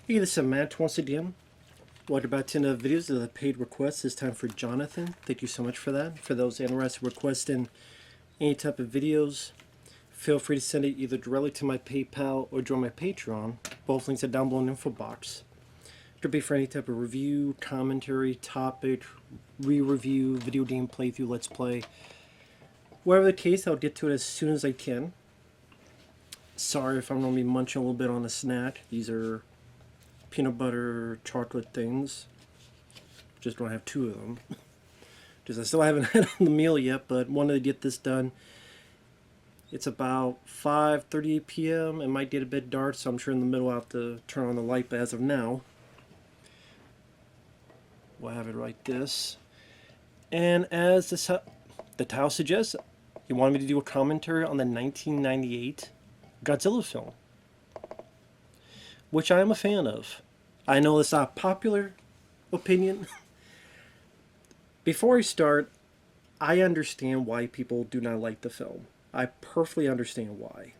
Hey, this is Matt once again. Welcome back to another videos of the paid requests. This time for Jonathan. Thank you so much for that. For those interested in requesting any type of videos, feel free to send it either directly to my PayPal or join my Patreon. Both links are down below in the info box. It could be for any type of review, commentary, topic, re-review, video game playthrough, let's play. Whatever the case, I'll get to it as soon as I can. Sorry if I'm going to be munching a little bit on a snack. These are peanut butter chocolate things. Just don't have two of them. Because I still haven't had the meal yet, but wanted to get this done. It's about 5:38 p.m. It might get a bit dark, so I'm sure in the middle I'll have to turn on the light, but as of now, we'll have it like this. And as the title suggests, you wanted me to do a commentary on the 1998 Godzilla film, which I am a fan of. I know it's not a popular opinion. Before I start, I understand why people do not like the film. I perfectly understand why.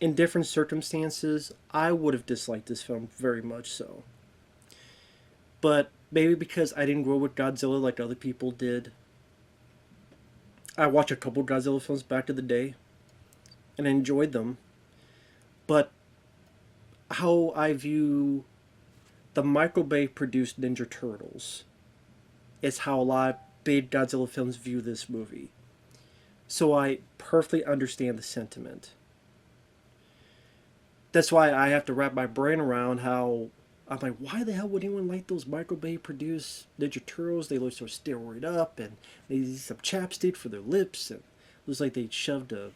In different circumstances, I would have disliked this film very much so. But maybe because I didn't grow up with Godzilla like other people did. I watched a couple Godzilla films back in the day and I enjoyed them. But how I view the Michael Bay produced Ninja Turtles is how a lot of big Godzilla films view this movie. So I perfectly understand the sentiment. That's why I have to wrap my brain around how I'm like, why the hell would anyone like those Michael Bay produced Ninja Turtles? They look so steroid up and they use some chapstick for their lips and it looks like they shoved a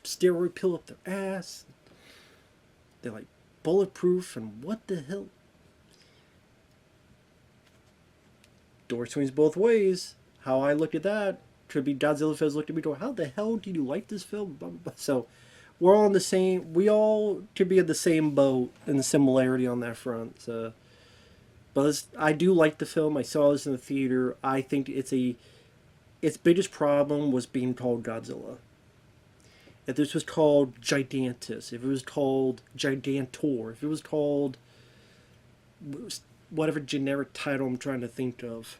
steroid pill up their ass. They're like bulletproof and what the hell? Door swings both ways. How I look at that could be Godzilla fans looked at me going, how the hell do you like this film? So we're all in the same, we all could be in the same boat in the similarity on that front. So, but I do like the film. I saw this in the theater. I think its biggest problem was being called Godzilla. If this was called Gigantus, if it was called Gigantor, if it was called whatever generic title I'm trying to think of,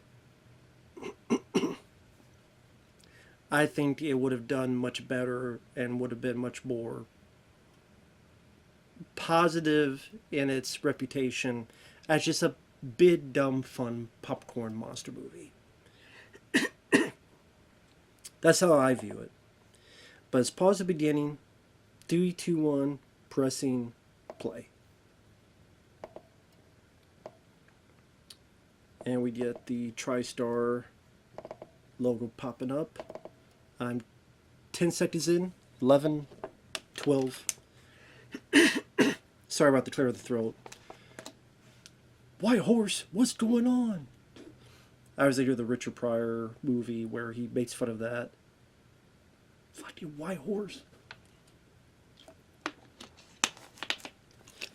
I think it would have done much better and would have been much more positive in its reputation as just a big, dumb, fun popcorn monster movie. That's how I view it. But let's pause the beginning. 3, 2, 1, pressing play. And we get the TriStar logo popping up. I'm 10 seconds in, 11, 12. Sorry about the clear of the throat. White horse, what's going on? I was thinking of the Richard Pryor movie where he makes fun of that. Fucking white horse.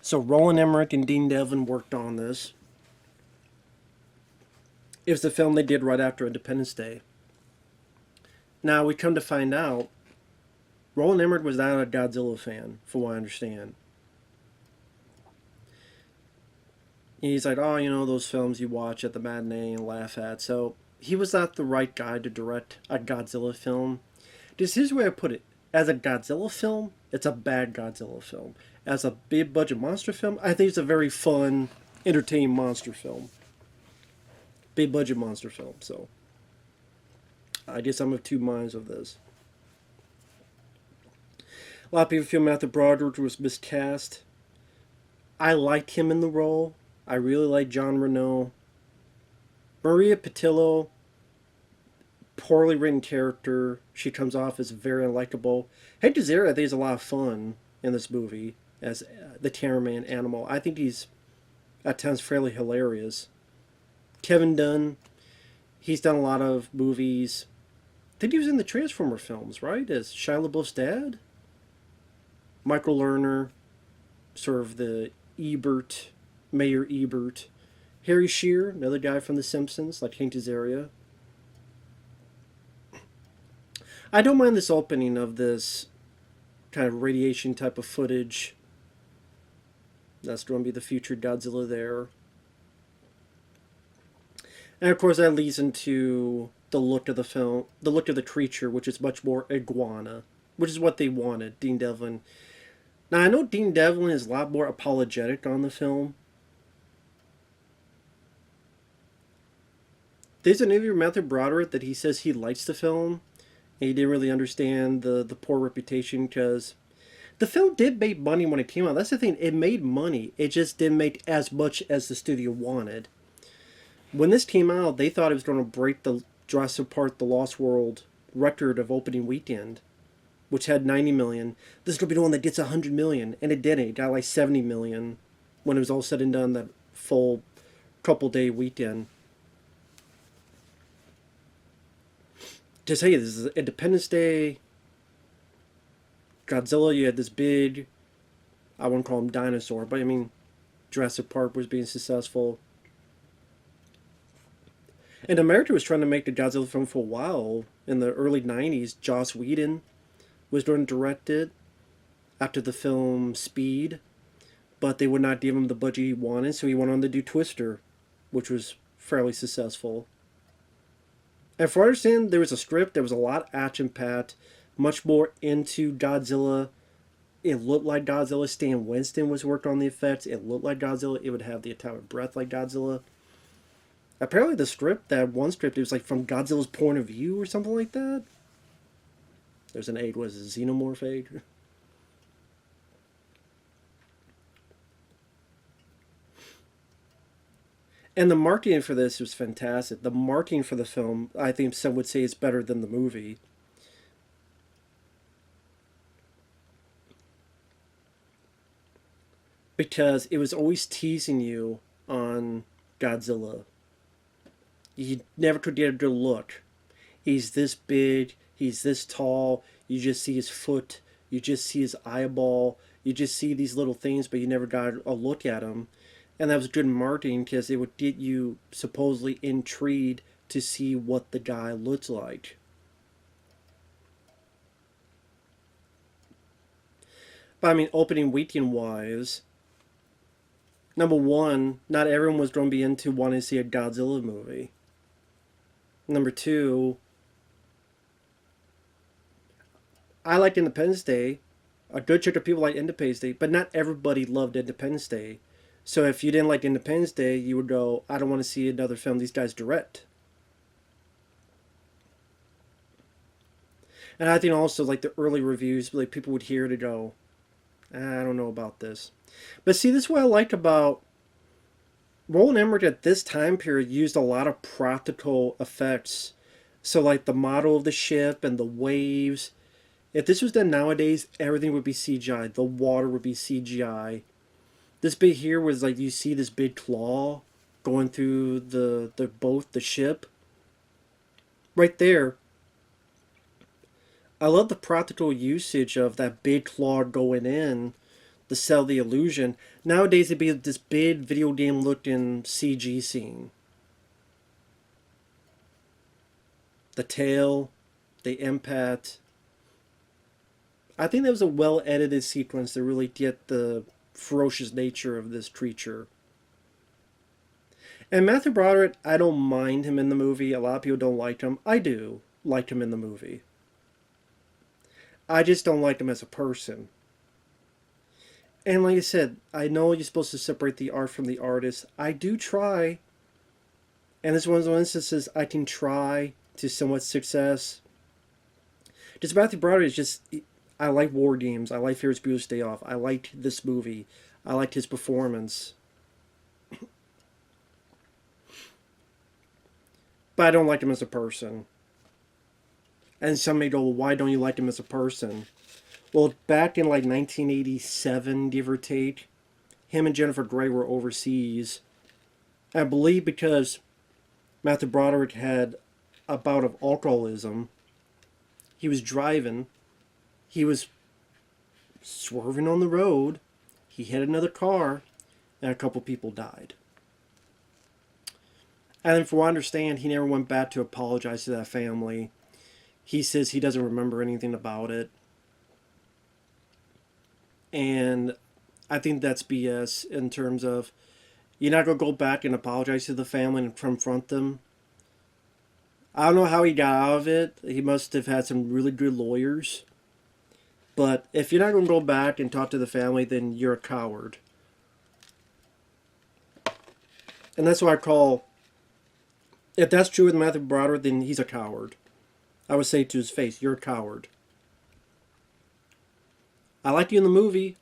So Roland Emmerich and Dean Devlin worked on this. It was the film they did right after Independence Day. Now we come to find out, Roland Emmerich was not a Godzilla fan, from what I understand. He's like, oh, you know, those films you watch at the matinee and laugh at. So he was not the right guy to direct a Godzilla film. This is the way I put it. As a Godzilla film, it's a bad Godzilla film. As a big budget monster film, I think it's a very fun, entertaining monster film. Big budget monster film, so I guess I'm of two minds of this. A lot of people feel Matthew Broderick was miscast. I liked him in the role. I really like John Reno. Maria Pitillo, poorly written character. She comes off as very unlikable. Hey, Azaria, I think is a lot of fun in this movie as the cameraman animal. I think he's at times fairly hilarious. Kevin Dunn, he's done a lot of movies. I think he was in the Transformer films, right? As Shia LaBeouf's dad. Michael Lerner, sort of the Mayor Ebert. Harry Shearer, another guy from The Simpsons, like Hank Azaria. I don't mind this opening of this kind of radiation type of footage. That's going to be the future Godzilla there. And of course, that leads into the look of the film, the look of the creature, which is much more iguana, which is what they wanted, Dean Devlin. Now, I know Dean Devlin is a lot more apologetic on the film. There's an interview with Matthew Broderick that he says he likes the film, and he didn't really understand the poor reputation because the film did make money when it came out. That's the thing, it made money. It just didn't make as much as the studio wanted. When this came out, they thought it was going to break the Jurassic Park: The Lost World record of opening weekend, which had 90 million. This is going to be the one that gets 100 million, and it didn't. It got like 70 million when it was all said and done that full couple-day weekend. To tell you, this is Independence Day, Godzilla, you had this big, I wouldn't call him dinosaur, but I mean, Jurassic Park was being successful. And America was trying to make the Godzilla film for a while. In the early 90s, Joss Whedon was going to direct it after the film Speed, but they would not give him the budget he wanted, so he went on to do Twister, which was fairly successful. And for I understand, there was a script, there was a lot action-packed, much more into Godzilla. It looked like Godzilla. Stan Winston was worked on the effects. It looked like Godzilla. It would have the atomic breath like Godzilla. Apparently the script, that one script, it was like from Godzilla's point of view or something like that. There's an egg, was it a xenomorph egg? And the marketing for this was fantastic. The marketing for the film, I think some would say, is better than the movie. Because it was always teasing you on Godzilla. You never could get a good look. He's this big, he's this tall, you just see his foot, you just see his eyeball, you just see these little things, but you never got a look at him. And that was good marketing because it would get you supposedly intrigued to see what the guy looks like. But I mean, opening weekend wise, number one, not everyone was going to be into wanting to see a Godzilla movie. Number two, I liked Independence Day. A good chunk of people like Independence Day, but not everybody loved Independence Day. So if you didn't like Independence Day, you would go, I don't want to see another film these guys direct. And I think also like the early reviews, like people would hear to go, I don't know about this. But see, this is what I like about Roland Emmerich at this time period used a lot of practical effects. So like the model of the ship and the waves. If this was done nowadays, everything would be CGI. The water would be CGI. This bit here was like you see this big claw going through the boat, the ship. Right there. I love the practical usage of that big claw going in to sell the illusion. Nowadays it'd be this big video game looking CG scene. The tail, the impact. I think that was a well edited sequence to really get the ferocious nature of this creature. And Matthew Broderick, I don't mind him in the movie. A lot of people don't like him. I do like him in the movie. I just don't like him as a person. And like I said, I know you're supposed to separate the art from the artist. I do try. And this is one of those instances I can try to somewhat success. Just Matthew Broderick is just... I like War Games. I like Ferris Bueller's Day Off. I liked this movie. I liked his performance. But I don't like him as a person. And some may go, well, why don't you like him as a person? Well, back in like 1987, give or take, him and Jennifer Grey were overseas. I believe because Matthew Broderick had a bout of alcoholism. He was driving. He was swerving on the road. He hit another car, and a couple people died. And then, from what I understand, he never went back to apologize to that family. He says he doesn't remember anything about it. And I think that's BS in terms of you're not going to go back and apologize to the family and confront them. I don't know how he got out of it. He must have had some really good lawyers. But if you're not going to go back and talk to the family, then you're a coward. And that's what I call, if that's true with Matthew Broderick, then he's a coward. I would say to his face, you're a coward. I liked you in the movie.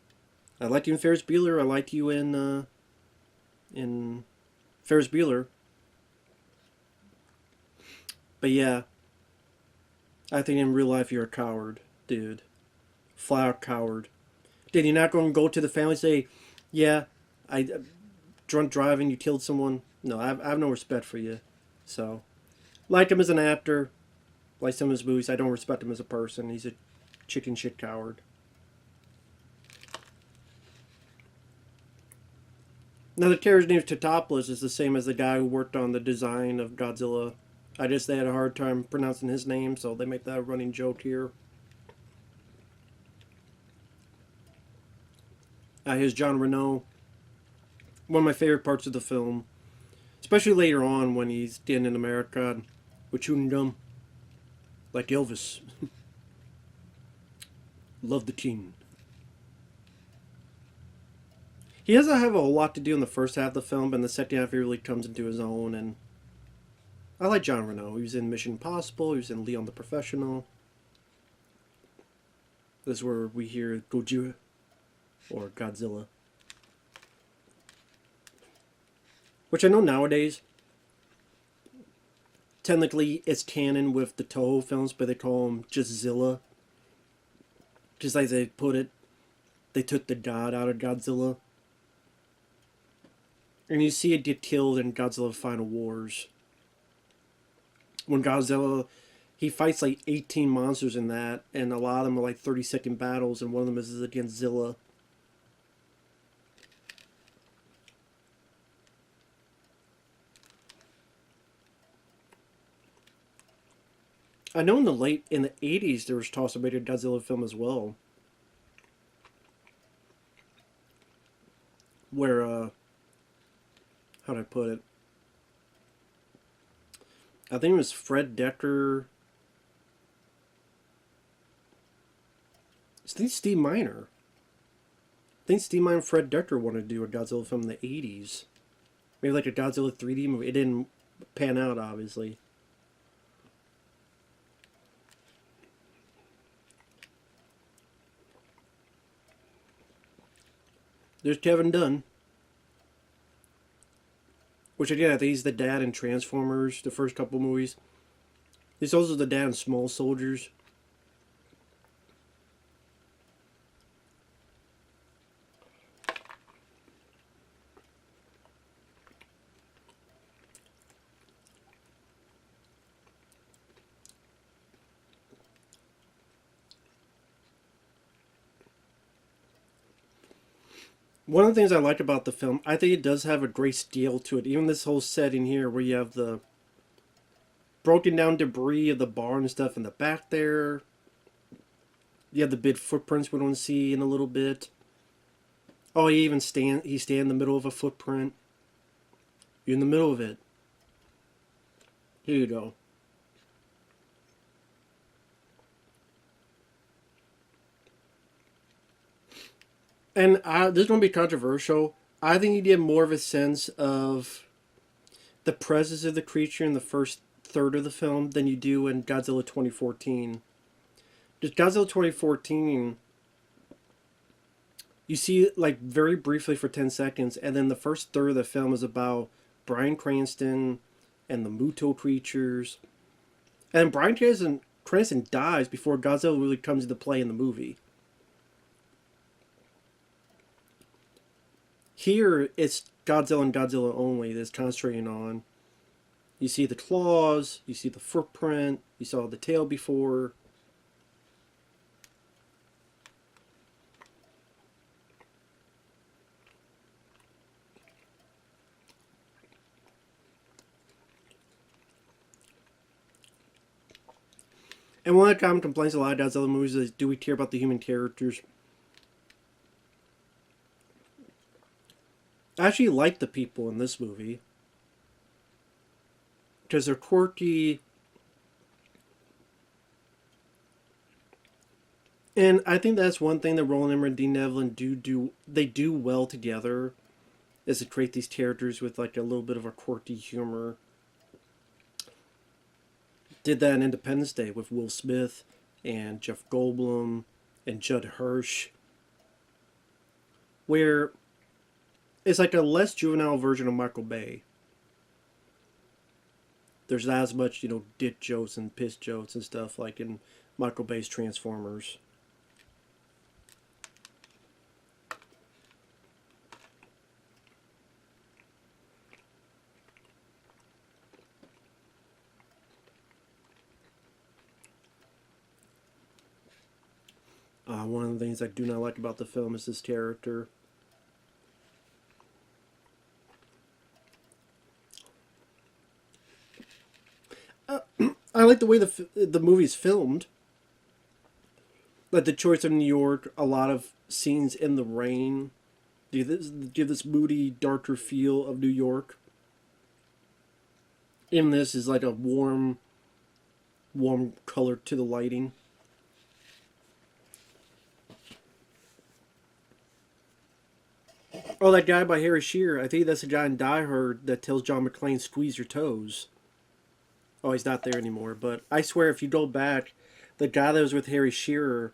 I liked you in Ferris Bueller. I liked you in Ferris Bueller. But yeah, I think in real life you're a coward, dude. Flat out coward. Then you're not going to go to the family and say, yeah, I drunk driving, you killed someone. No, I have no respect for you. So, like him as an actor, like some of his movies, I don't respect him as a person. He's a chicken shit coward. Now the character's name Centropolis is the same as the guy who worked on the design of Godzilla. I just they had a hard time pronouncing his name, so they make that a running joke here. Here's John Reno. One of my favorite parts of the film, especially later on when he's standing in America with chewing gum, like Elvis. Love the king. He doesn't have a whole lot to do in the first half of the film, but in the second half he really comes into his own. And I like John Reno. He was in Mission Impossible. He was in Leon the Professional. This is where we hear Gojira or Godzilla. Which I know nowadays, technically it's canon with the Toho films, but they call them just Zilla. Just like they put it, they took the god out of Godzilla. And you see it get killed in Godzilla Final Wars. When Godzilla, he fights like 18 monsters in that, and a lot of them are like 30-second battles, and one of them is against Zilla. I know in the 80s there was talks about a Godzilla film as well. Where, how do I put it? I think it was Fred Decker. I think Steve Miner. I think Steve Miner and Fred Decker wanted to do a Godzilla film in the 80s. Maybe like a Godzilla 3D movie. It didn't pan out, obviously. There's Kevin Dunn. Which again, I think he's the dad in Transformers, the first couple movies. He's also the dad in Small Soldiers. One of the things I like about the film, I think it does have a great scale to it. Even this whole setting here where you have the broken down debris of the barn and stuff in the back there. You have the big footprints we don't see in a little bit. Oh, he stand in the middle of a footprint. You're in the middle of it. Here you go. And this is going to be controversial. I think you get more of a sense of the presence of the creature in the first third of the film than you do in Godzilla 2014. Just Godzilla 2014, you see it like very briefly for 10 seconds, and then the first third of the film is about Bryan Cranston and the Muto creatures. And Bryan Cranston dies before Godzilla really comes into play in the movie. Here, it's Godzilla and Godzilla only that's concentrating on. You see the claws, you see the footprint, you saw the tail before. And one of the common complaints a lot of Godzilla movies is, do we care about the human characters? I actually like the people in this movie because they're quirky, and I think that's one thing that Roland Emmerich and Dean Devlin do. They do well together, is to create these characters with like a little bit of a quirky humor. Did that in Independence Day with Will Smith and Jeff Goldblum and Judd Hirsch, where it's like a less juvenile version of Michael Bay. There's not as much, dick jokes and piss jokes and stuff like in Michael Bay's Transformers. One of the things I do not like about the film is this character. I like the way the movie's filmed. Like the choice of New York, a lot of scenes in the rain. Give this moody, darker feel of New York. In this is like a warm color to the lighting. Oh, that guy by Harry Shearer. I think that's the guy in Die Hard that tells John McClane, squeeze your toes. Oh, he's not there anymore. But I swear, if you go back, the guy that was with Harry Shearer,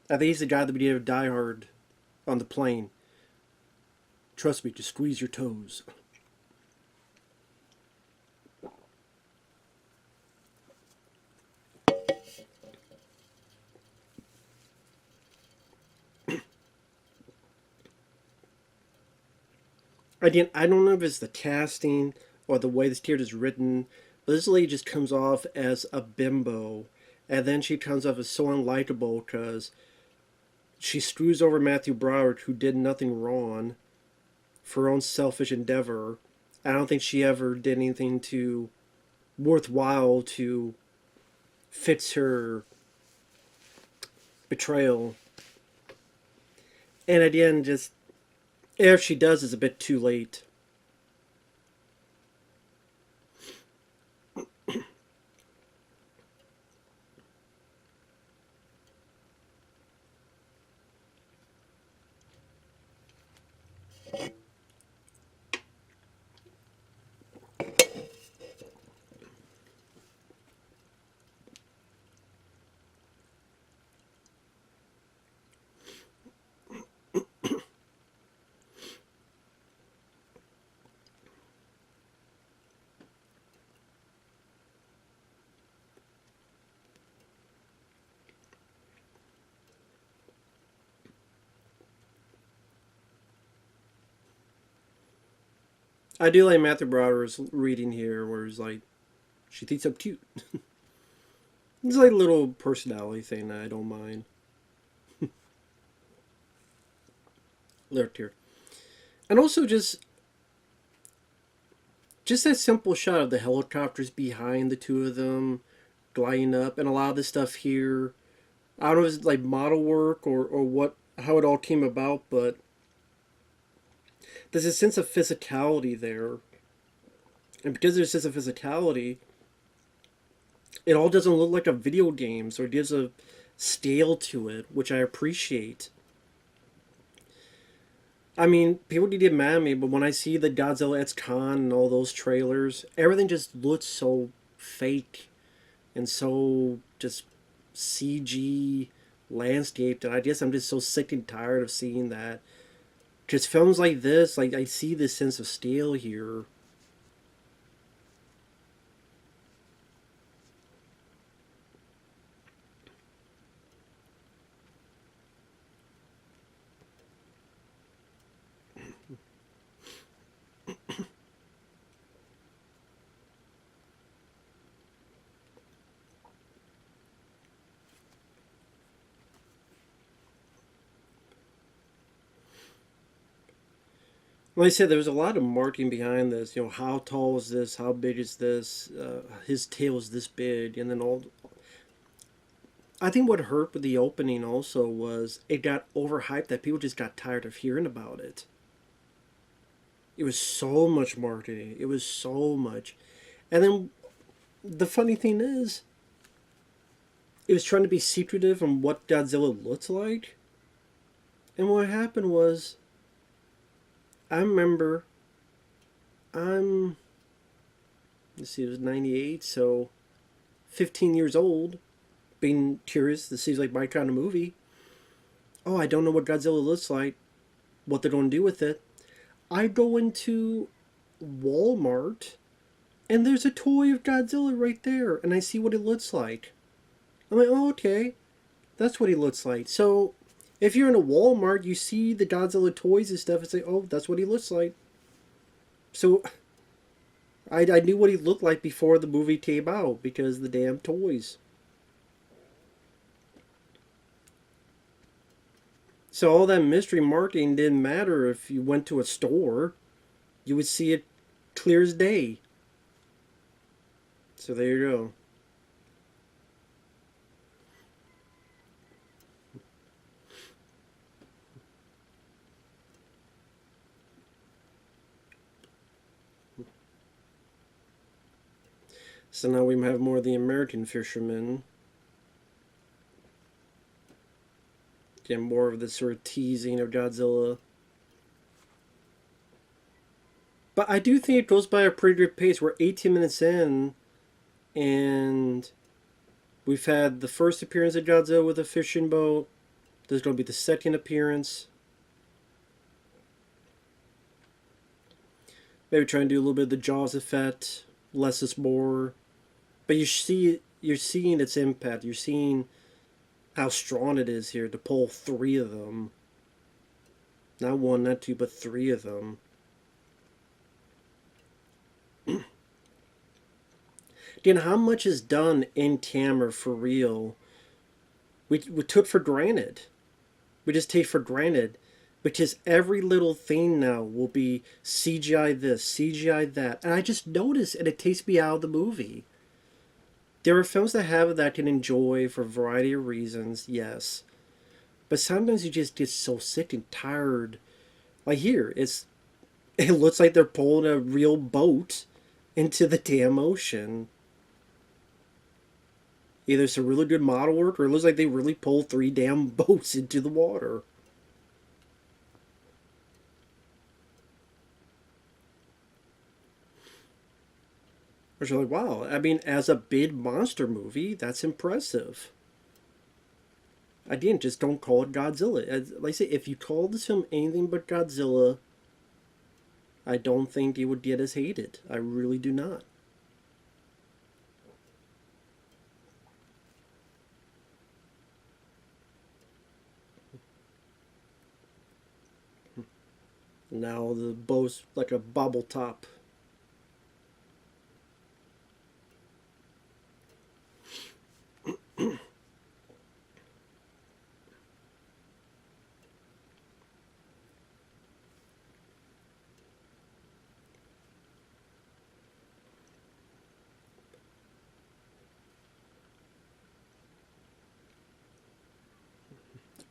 I think he's the guy at the beginning of Die Hard on the plane. Trust me, just squeeze your toes. Again, I don't know if it's the casting or the way this character is written, but this lady just comes off as a bimbo, and then she comes off as so unlikable because she screws over Matthew Broderick, who did nothing wrong, for her own selfish endeavor. I don't think she ever did anything to worthwhile to fix her betrayal. And again, just if she does, it's a bit too late. I do like Matthew Broderick's reading here, where he's like, she thinks I'm cute. It's like a little personality thing that I don't mind. Left here. And also just that simple shot of the helicopters behind the two of them gliding up, and a lot of this stuff here, I don't know if it's like model work or what, how it all came about, but there's a sense of physicality there. And because there's a sense of physicality, it all doesn't look like a video game, so it gives a scale to it, which I appreciate. I mean, people can get mad at me, but when I see the Godzilla X Con and all those trailers, everything just looks so fake and so just CG landscaped, and I guess I'm just so sick and tired of seeing that. Because films like this, like I see this sense of scale here. Like I said, there was a lot of marketing behind this. How tall is this? How big is this? His tail is this big, and then all. I think what hurt with the opening also was it got overhyped that people just got tired of hearing about it. It was so much marketing. It was so much. And then the funny thing is, it was trying to be secretive on what Godzilla looked like. And what happened was, I remember, I'm, let's see, it was 98, so 15 years old, being curious. This seems like my kind of movie. Oh, I don't know what Godzilla looks like, what they're going to do with it. I go into Walmart, and there's a toy of Godzilla right there, and I see what it looks like. I'm like, oh, okay, that's what he looks like. So, if you're in a Walmart, you see the Godzilla toys and stuff, it's like, oh, that's what he looks like. So, I knew what he looked like before the movie came out, because the damn toys. So all that mystery marketing didn't matter if you went to a store. You would see it clear as day. So there you go. So now we have more of the American fishermen. Get more of this sort of teasing of Godzilla. But I do think it goes by a pretty good pace. We're 18 minutes in, and we've had the first appearance of Godzilla with a fishing boat. There's going to be the second appearance. Maybe try and do a little bit of the Jaws effect. Less is more. But you're seeing its impact. You're seeing how strong it is here to pull 3 of them. Not 1, not 2, but 3 of them. Again, how much is done in camera for real? We took for granted. We just take for granted. Because every little thing now will be CGI this, CGI that. And I just notice, and it takes me out of the movie. There are films that have it that I can enjoy for a variety of reasons, yes. But sometimes you just get so sick and tired. Like here, it looks like they're pulling a real boat into the damn ocean. Either some really good model work, or it looks like they really pulled 3 damn boats into the water. Which are like, wow, I mean, as a big monster movie, that's impressive. Again, just don't call it Godzilla. Like I say, if you call this film anything but Godzilla, I don't think it would get as hated. I really do not. Now the boat's like a bobble top.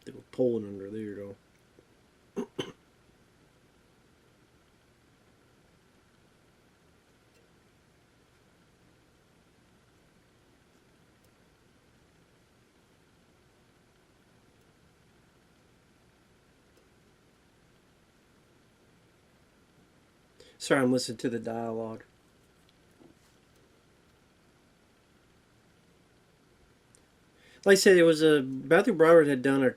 They were pulling under. There you go. Sorry, I'm listening to the dialogue. Like I said, it was Matthew Broderick had done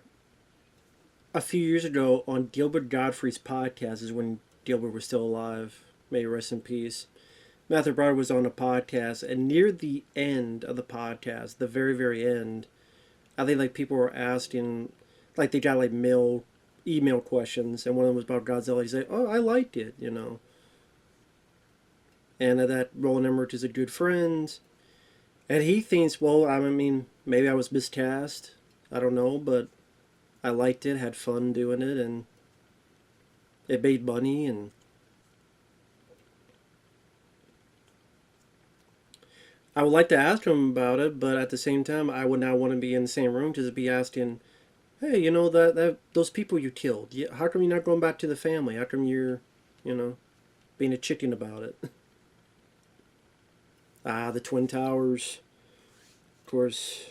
a few years ago on Gilbert Gottfried's podcast. Is when Gilbert was still alive. May he rest in peace. Matthew Broderick was on a podcast, and near the end of the podcast, the very, very end, I think like people were asking, like they got like email questions, and one of them was about Godzilla. He's like, "Oh, I liked it," you know. And that Roland Emmerich is a good friend, and he thinks, well, I mean, maybe I was miscast. I don't know, but I liked it, had fun doing it, and it made money, and I would like to ask him about it, but at the same time, I would not want to be in the same room to be asking, hey, that those people you killed, how come you're not going back to the family? How come you're, you know? being a chicken about it. Ah, the Twin Towers. Of course.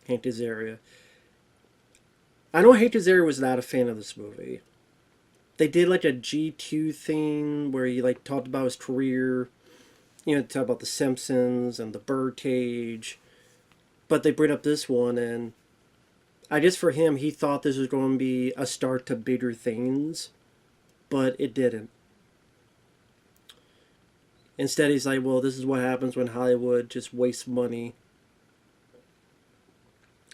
Hank Azaria. I know Hank Azaria was not a fan of this movie. They did like a G2 thing where he like talked about his career, talk about the Simpsons and the Birdcage. But they bring up this one, and I guess for him, he thought this was going to be a start to bigger things, but it didn't. Instead, he's like, well, this is what happens when Hollywood just wastes money.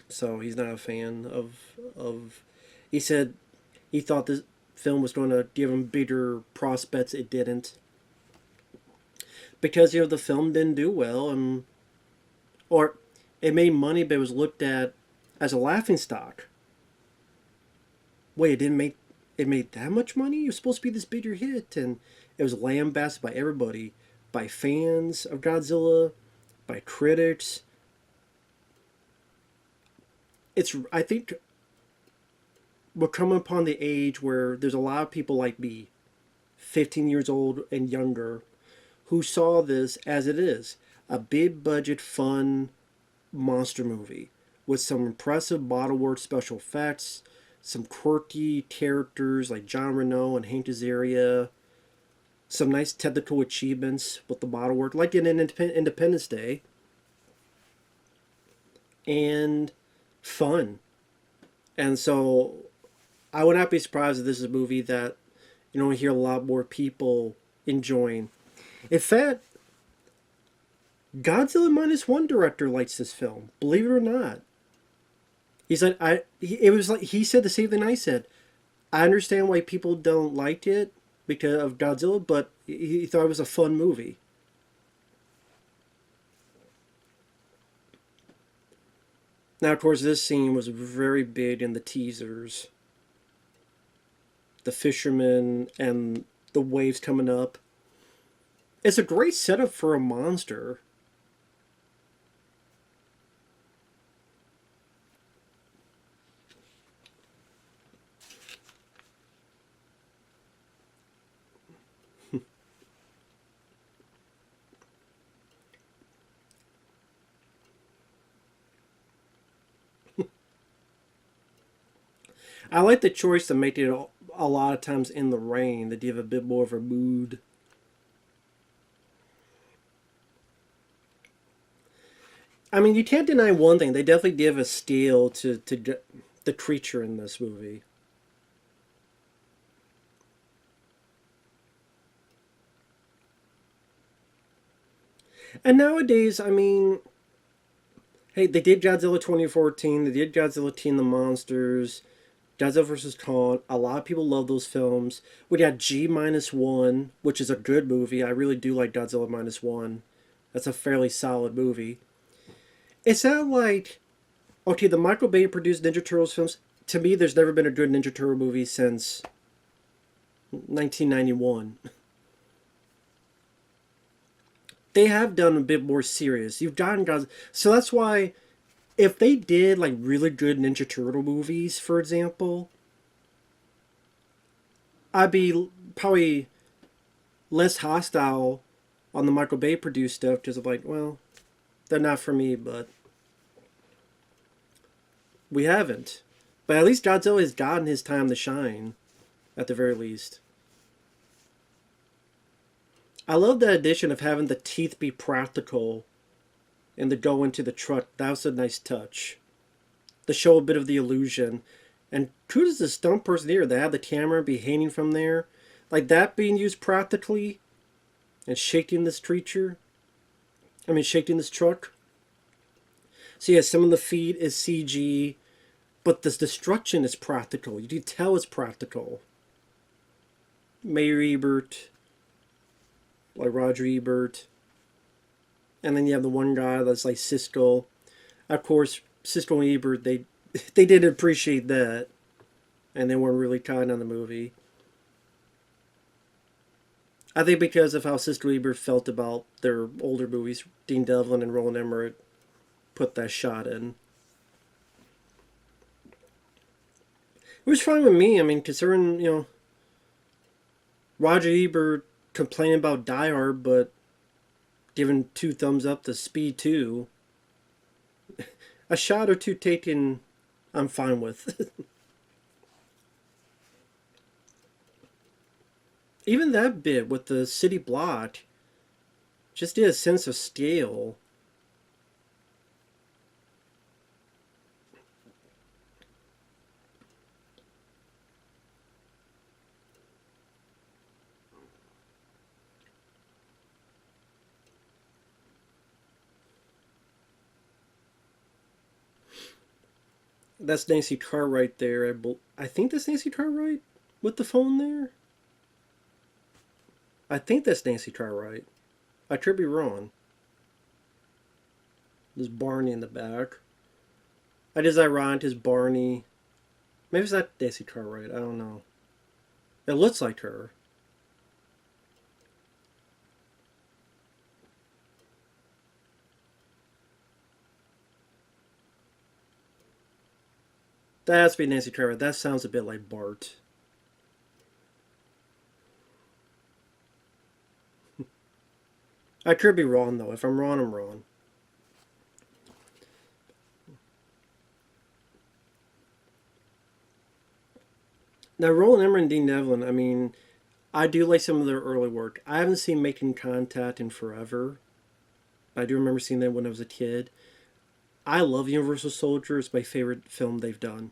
So he's not a fan of. He said he thought this film was going to give him bigger prospects. It didn't, because the film didn't do well, or it made money, but it was looked at as a laughing stock. Wait, it made that much money? It was supposed to be this bigger hit, and it was lambasted by everybody, by fans of Godzilla, by critics. I think we're coming upon the age where there's a lot of people like me, 15 years old and younger, who saw this as it is, a big budget, fun monster movie with some impressive bottlework special effects, some quirky characters like John Reno and Hank Azaria, some nice technical achievements with the bottlework, like in Independence Day, and fun. And so I would not be surprised if this is a movie that we hear a lot more people enjoying. In fact, Godzilla Minus One director likes this film. Believe it or not, he said it was like he said the same thing I said. I understand why people don't like it because of Godzilla, but he thought it was a fun movie. Now, of course, this scene was very big in the teasers. The fishermen and the waves coming up. It's a great setup for a monster. I like the choice to make it a lot of times in the rain to give a bit more of a mood. I mean, you can't deny one thing. They definitely give a scale to the creature in this movie. And nowadays, I mean, hey, they did Godzilla 2014. They did Godzilla Teen the Monsters. Godzilla vs. Kong. A lot of people love those films. We got G-1, which is a good movie. I really do like Godzilla -1. That's a fairly solid movie. It's not like, okay, the Michael Bay produced Ninja Turtles films. To me, there's never been a good Ninja Turtle movie since 1991. They have done a bit more serious. You've gotten Godzilla. So that's why if they did like really good Ninja Turtle movies, for example, I'd be probably less hostile on the Michael Bay produced stuff because I'm like, well, they're not for me, but we haven't. But at least Godzilla has gotten his time to shine, at the very least. I love the addition of having the teeth be practical and to go into the truck. That was a nice touch. To show a bit of the illusion. And kudos to the stunt person here. They had the camera be hanging from there. Like that being used practically. And shaking this creature. Shaking this truck. So yeah, some of the feet is CG. But the destruction is practical. You can tell it's practical. Mayor Ebert. Like Roger Ebert. And then you have the one guy that's like Siskel. Of course, Siskel and Ebert, they didn't appreciate that. And they weren't really kind on the movie. I think because of how Siskel and Ebert felt about their older movies, Dean Devlin and Roland Emmerich put that shot in. It was fine with me. I mean, considering, Roger Ebert complaining about Die Hard, but giving two thumbs up to Speed 2, a shot or two taken, I'm fine with. Even that bit with the city block just did a sense of scale. That's Nancy Cartwright there. I think that's Nancy Cartwright with the phone there. I think that's Nancy Cartwright. I could be wrong. There's Barney in the back. That is ironic. Is Barney? Maybe it's not Nancy Cartwright. I don't know. It looks like her. That has to be Nancy Cartwright. That sounds a bit like Bart. I could be wrong though. If I'm wrong, I'm wrong. Now, Roland Emmerich and Dean Devlin, I mean, I do like some of their early work. I haven't seen Making Contact in forever. I do remember seeing that when I was a kid. I love Universal Soldier. It's my favorite film they've done.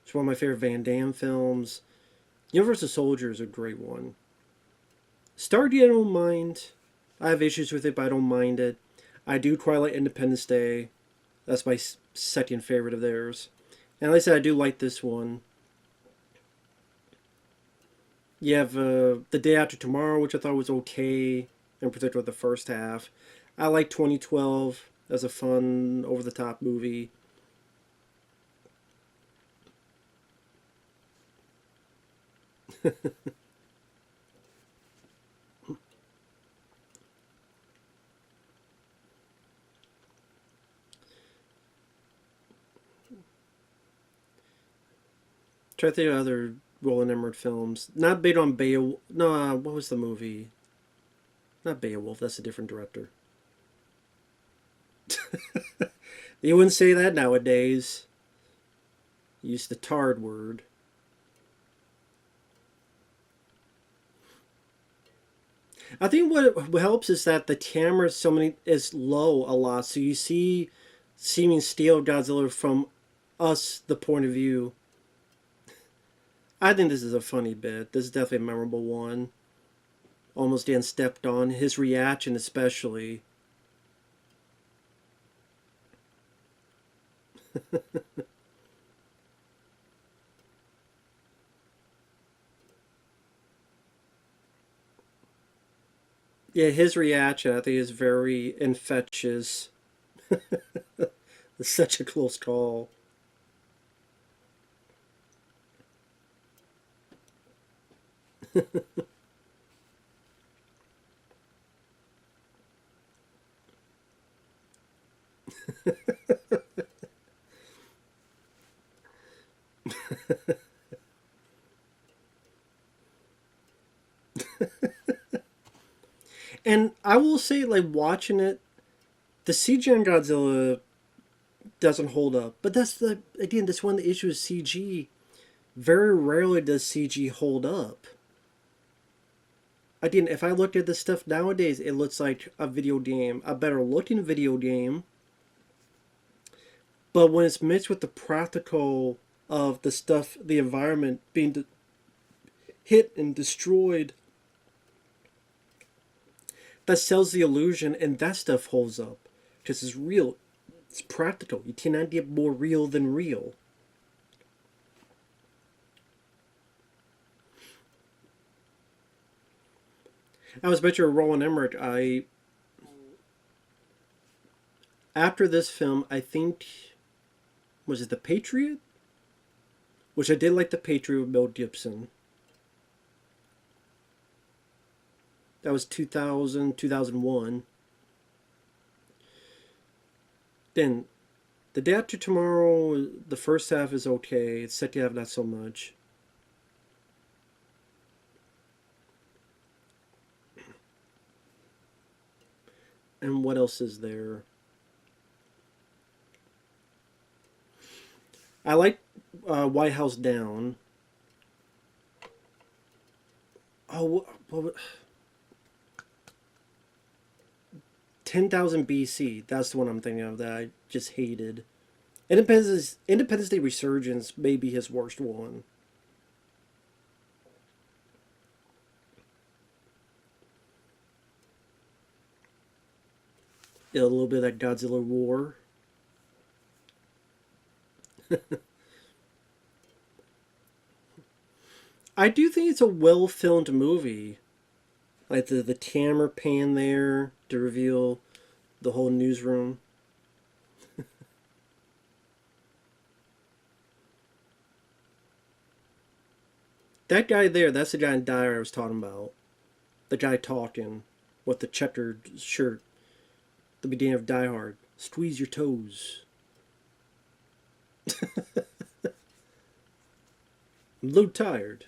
It's one of my favorite Van Damme films. Universal Soldier is a great one. Stargate, I don't mind. I have issues with it, but I don't mind it. I do Twilight Independence Day. That's my second favorite of theirs. And like I said, I do like this one. You have The Day After Tomorrow, which I thought was okay, in particular the first half. I like 2012 as a fun, over-the-top movie. Try to think of other Roland Emmerich films. Not big on Beowulf. No, what was the movie? Not Beowulf. That's a different director. You wouldn't say that nowadays. Use the tarred word. I think what helps is that the camera is low a lot, so you see seeming steel Godzilla from us, the point of view. I think this is a funny bit. This is definitely a memorable one. Almost getting stepped on. His reaction, especially. Yeah, his reaction, I think, is very infectious. It's such a close call. And I will say, like, watching it, the CG on Godzilla doesn't hold up. But again, that's one of the issues with CG. Very rarely does CG hold up. Again, if I look at this stuff nowadays, it looks like a video game, a better looking video game. But when it's mixed with the practical of the stuff, the environment being hit and destroyed, that sells the illusion, and that stuff holds up. Because it's real. It's practical. You cannot get more real than real. I was mentioning Roland Emmerich. After this film, I think, was it The Patriot? Which I did like The Patriot with Mel Gibson. That was 2000, 2001. Then The Day After Tomorrow, the first half is okay. The second half, not so much. And what else is there? I like White House Down. Oh, what 10,000 BC. That's the one I'm thinking of that I just hated. Independence Day Resurgence may be his worst one. Yeah, a little bit of that Godzilla War. I do think it's a well filmed movie. Like the camera pan there to reveal the whole newsroom. That guy there, that's the guy in Dyer I was talking about. The guy talking with the checkered shirt. The beginning of Die Hard. Squeeze your toes. I'm a little tired.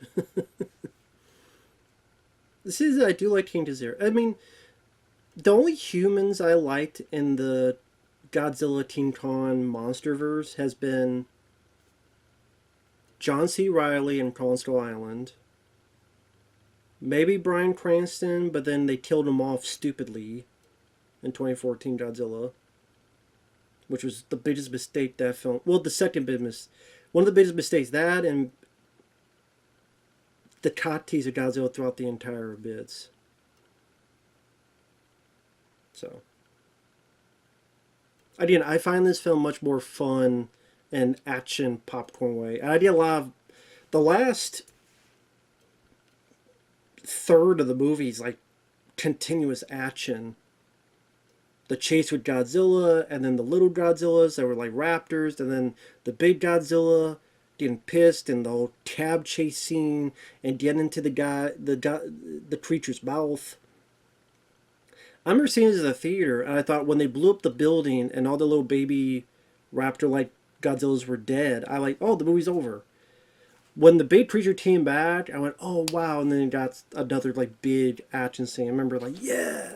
This is, I do like King Zero. I mean, the only humans I liked in the Godzilla King Kong Monsterverse has been John C. Reilly in Kong Skull Island. Maybe Bryan Cranston, but then they killed him off stupidly in 2014 Godzilla, which was the biggest mistake that film. Well, the second biggest, one of the biggest mistakes, that and the cot tease of Godzilla throughout the entire bits. So, again, I find this film much more fun and action popcorn way. And I did a lot of the last third of the movies like continuous action. The chase with Godzilla, and then the little Godzillas that were like raptors, and then the big Godzilla getting pissed, and the whole cab chase scene, and getting into the creature's mouth. I remember seeing this at the theater, and I thought when they blew up the building and all the little baby raptor-like Godzillas were dead, I like, oh, the movie's over. When the big creature came back, I went, oh wow, and then it got another like big action scene. I remember like, yeah.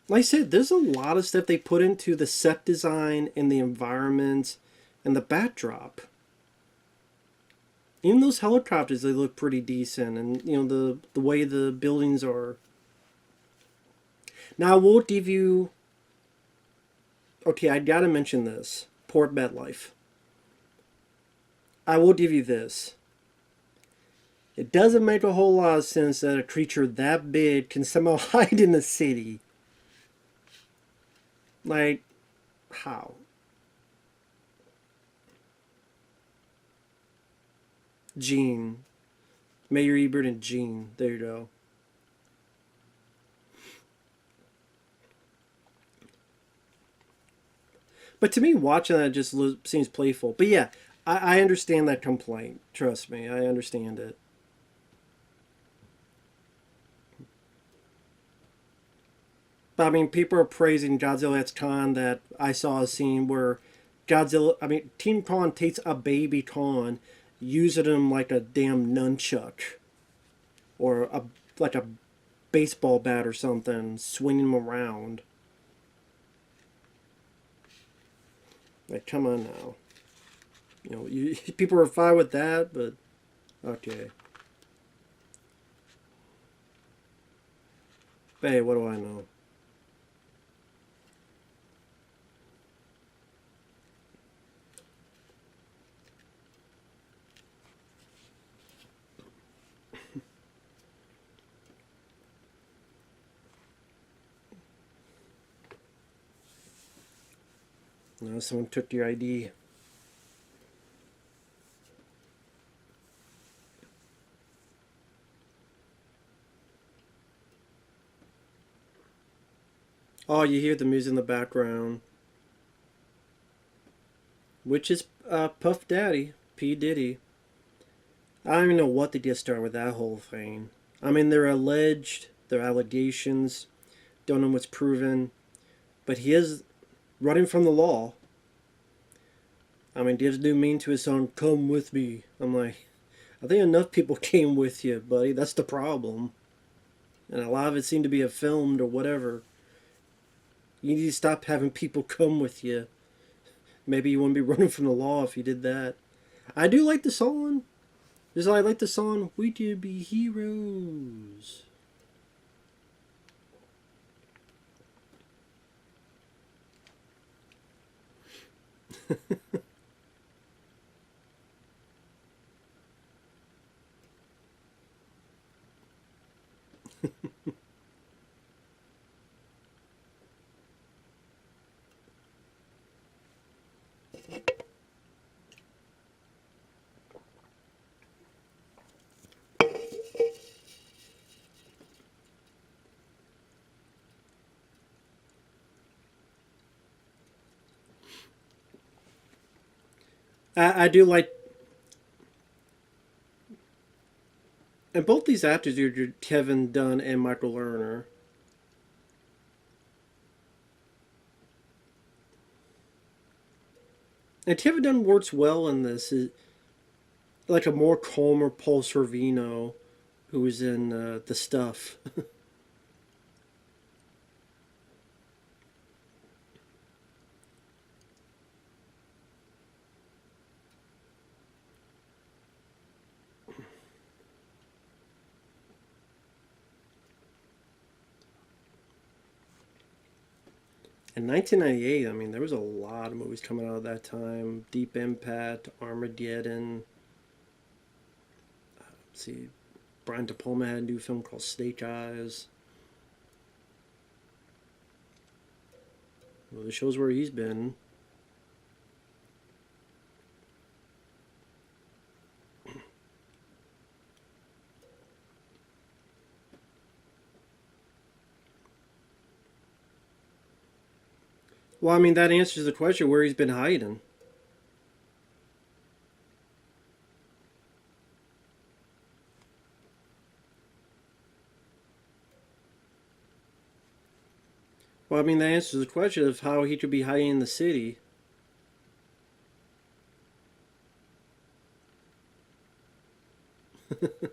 Like I said, there's a lot of stuff they put into the set design and the environment and the backdrop. Even those helicopters, they look pretty decent, and you know the way the buildings are. Now I will give you. Okay, I gotta mention this. Port MetLife. I will give you this. It doesn't make a whole lot of sense that a creature that big can somehow hide in the city. Like, how? Gene. Mayor Ebert and Gene. There you go. But to me, watching that just seems playful. But yeah, I understand that complaint. Trust me, I understand it. But I mean, people are praising Godzilla X Con that I saw a scene where Team Kong takes a baby Kong, using him like a damn nunchuck. Or like a baseball bat or something, swinging him around. Like, come on now. You know, people are fine with that, but okay. But hey, what do I know? No, someone took your ID. Oh, you hear the music in the background. Which is Puff Daddy, P. Diddy. I don't even know what to get started with that whole thing. I mean, they're allegations. Don't know what's proven, but he is running from the law. I mean, gives new meaning to his song "Come With Me." I'm like, I think enough people came with you, buddy. That's the problem. And a lot of it seemed to be filmed or whatever. You need to stop having people come with you. Maybe you wouldn't be running from the law if you did that. I do like the song. Just I like the song "We Could Be Heroes." I do like, and both these actors are Kevin Dunn and Michael Lerner. And Kevin Dunn works well in this. Like a more calmer Paul Sorvino, who was in The Stuff. In 1998, I mean, there was a lot of movies coming out at that time. Deep Impact, Armageddon. Let's see, Brian De Palma had a new film called Snake Eyes. Well, this shows where he's been. Well, I mean, that answers the question where he's been hiding. Well, I mean, that answers the question of how he could be hiding in the city.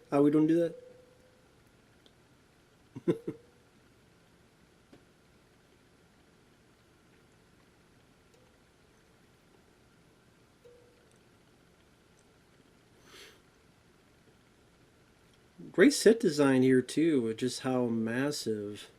How we don't do that? Great set design here, too, with just how massive.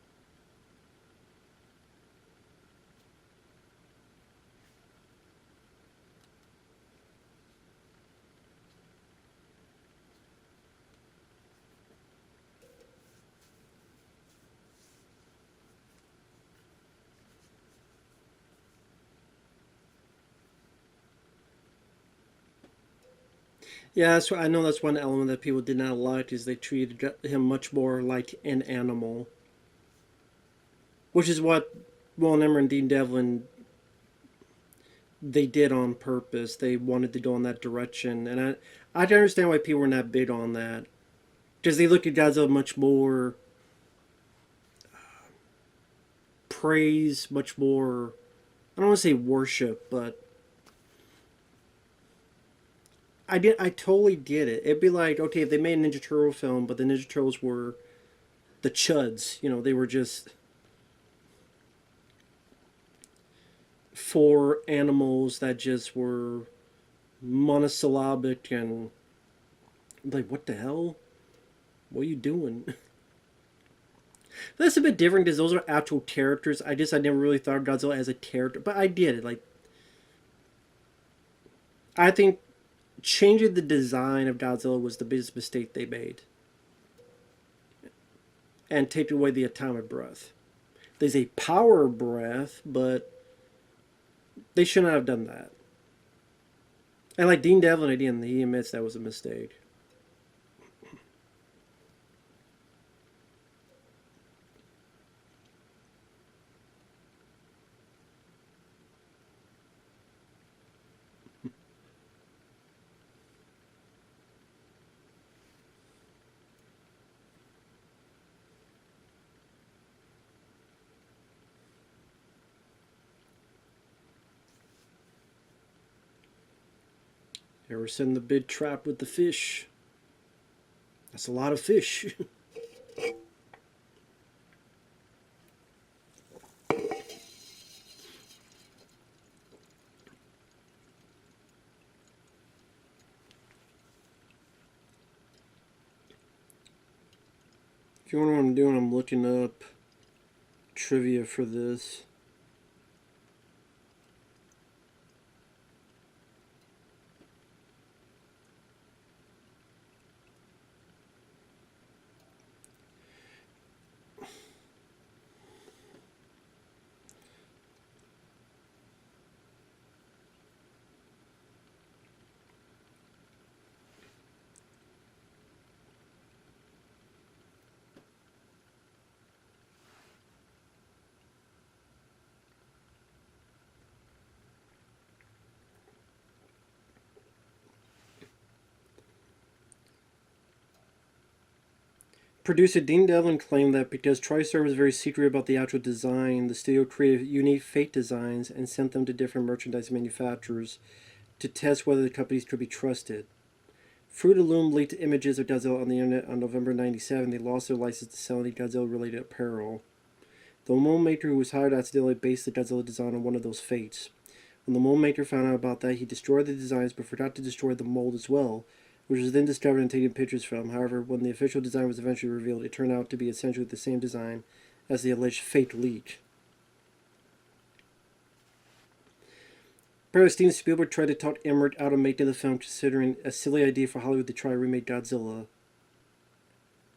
Yeah, I know that's one element that people did not like is they treated him much more like an animal, which is what Roland Emmerich and Dean Devlin they did on purpose. They wanted to go in that direction, and I can understand why people were not big on that because they look at Godzilla much more praise, much more. I don't want to say worship, but I totally get it. It'd be like, okay, if they made a Ninja Turtle film, but the Ninja Turtles were the chuds, they were just four animals that just were monosyllabic and like, what the hell? What are you doing? That's a bit different because those are actual characters. I never really thought of Godzilla as a character, but I did it. Like, I think changing the design of Godzilla was the biggest mistake they made, and taking away the atomic breath. There's a power breath, but they should not have done that. And like Dean Devlin, again, he admits that was a mistake. Ever seen the big trap with the fish? That's a lot of fish. If you wonder what I'm doing, I'm looking up trivia for this. Producer Dean Devlin claimed that because TriStar was very secret about the actual design, the studio created unique fake designs and sent them to different merchandise manufacturers to test whether the companies could be trusted. Fruit of the Loom leaked images of Godzilla on the internet on November 97. They lost their license to sell any Godzilla-related apparel. The mold maker who was hired accidentally based the Godzilla design on one of those fakes. When the mold maker found out about that, he destroyed the designs but forgot to destroy the mold as well, which was then discovered and taken pictures from. However, when the official design was eventually revealed, it turned out to be essentially the same design as the alleged fake leak. Apparently, Steven Spielberg tried to talk Emmerich out of making the film, considering a silly idea for Hollywood to try to remake Godzilla.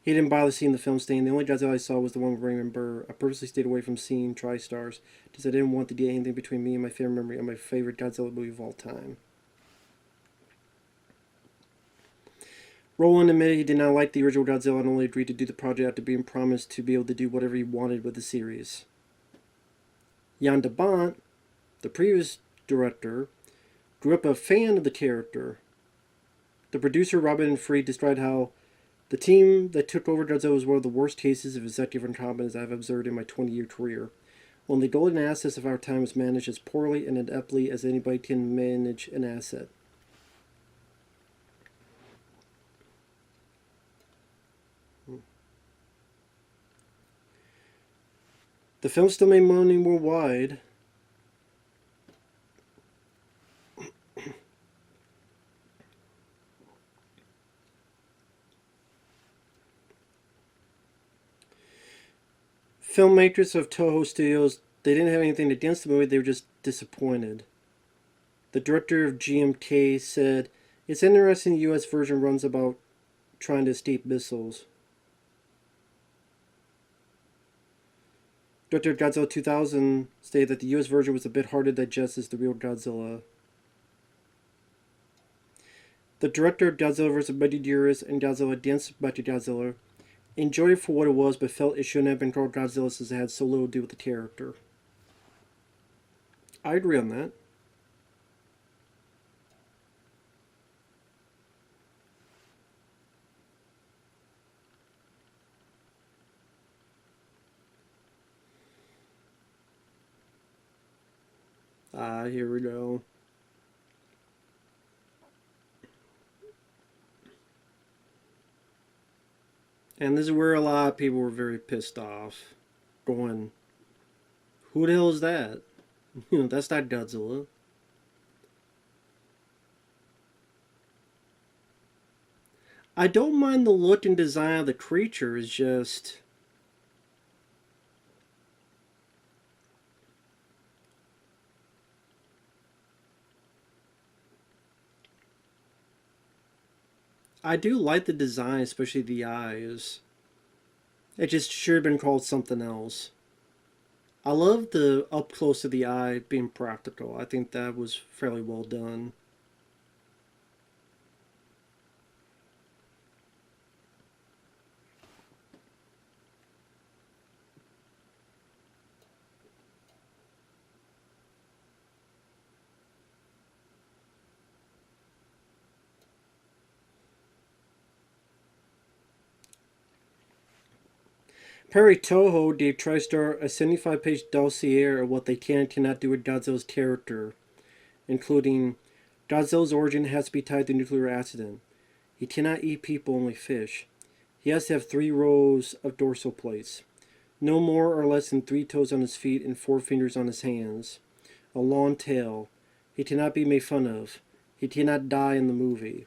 He didn't bother seeing the film, saying the only Godzilla I saw was the one with Raymond Burr. I purposely stayed away from seeing TriStars because I didn't want to get anything between me and my favorite memory of my favorite Godzilla movie of all time. Roland admitted he did not like the original Godzilla and only agreed to do the project after being promised to be able to do whatever he wanted with the series. Jan de Bont, the previous director, grew up a fan of the character. The producer Robin Freed described how the team that took over Godzilla was one of the worst cases of executive incompetence I've observed in my 20-year career. One of the golden assets of our time was managed as poorly and adeptly as anybody can manage an asset. The film still made money worldwide. Filmmakers of Toho Studios, they didn't have anything against the movie, they were just disappointed. The director of GMK said, "It's interesting the US version runs about trying to escape missiles." Director of Godzilla 2000 stated that the US version was a bit harder to digest as the real Godzilla. The director of Godzilla vs. Megaguirus and Godzilla Against Mechagodzilla enjoyed it for what it was, but felt it shouldn't have been called Godzilla since it had so little to do with the character. I agree on that. Here we go. And this is where a lot of people were very pissed off. Going, who the hell is that? That's not Godzilla. I don't mind the look and design of the creature, it's just... I do like the design, especially the eyes. It just should have been called something else. I love the up close of the eye being practical. I think that was fairly well done. Perry Toho gave TriStar a 75-page dossier of what they can and cannot do with Godzilla's character, including Godzilla's origin has to be tied to nuclear accident. He cannot eat people, only fish. He has to have 3 rows of dorsal plates. No more or less than 3 toes on his feet and 4 fingers on his hands. A long tail. He cannot be made fun of. He cannot die in the movie.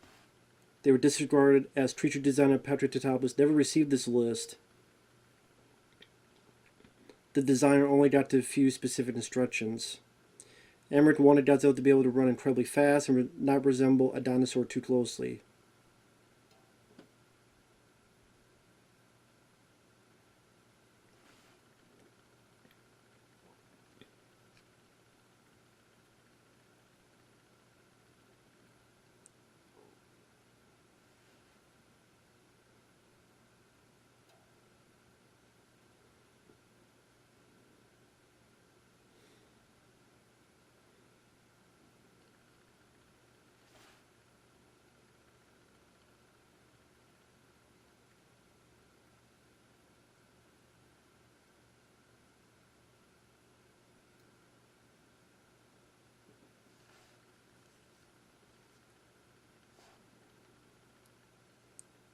They were disregarded as creature designer Patrick Tatopoulos never received this list. The designer only got a few specific instructions. Emmerich wanted Godzilla to be able to run incredibly fast and not resemble a dinosaur too closely.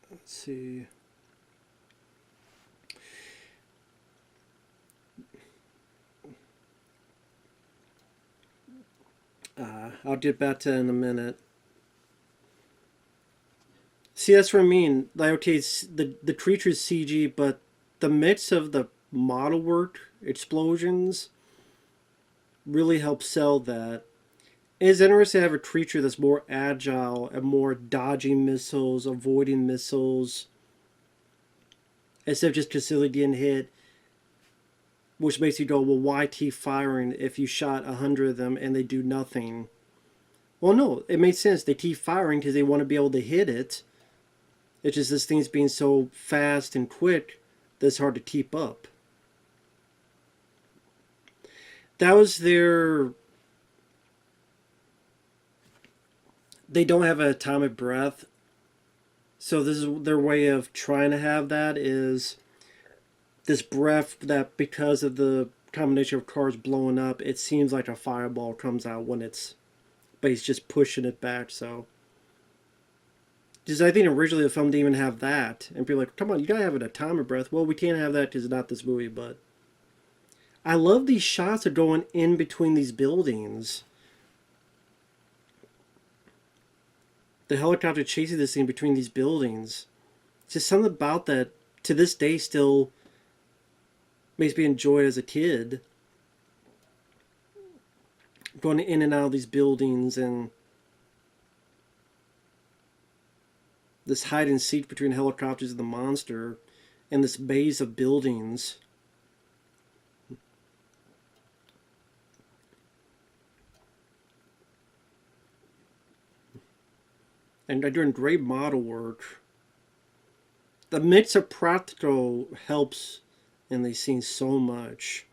Let's see. I'll get back to that in a minute. See, that's what I mean. Like, okay, the creature's CG, but the mix of the model work, explosions, really helps sell that. It's interesting to have a creature that's more agile and more dodging missiles, avoiding missiles, instead of just consistently getting hit, which makes you go, well, why keep firing if you shot 100 of them and they do nothing? Well, no, it makes sense. They keep firing because they want to be able to hit it. It's just this thing's being so fast and quick that it's hard to keep up. That was their... They don't have an atomic breath. So this is their way of trying to have that, is this breath that, because of the combination of cars blowing up, it seems like a fireball comes out when it's... But he's just pushing it back, so... Because I think originally the film didn't even have that. And people are like, come on, you gotta have an atomic breath. Well, we can't have that because it's not this movie, but... I love these shots of going in between these buildings. The helicopter chasing this thing between these buildings. It's just something about that, to this day, still makes me enjoy it as a kid. Going in and out of these buildings and this hide and seek between helicopters and the monster and this maze of buildings. And they're doing great model work. The mix of practical helps in these scenes so much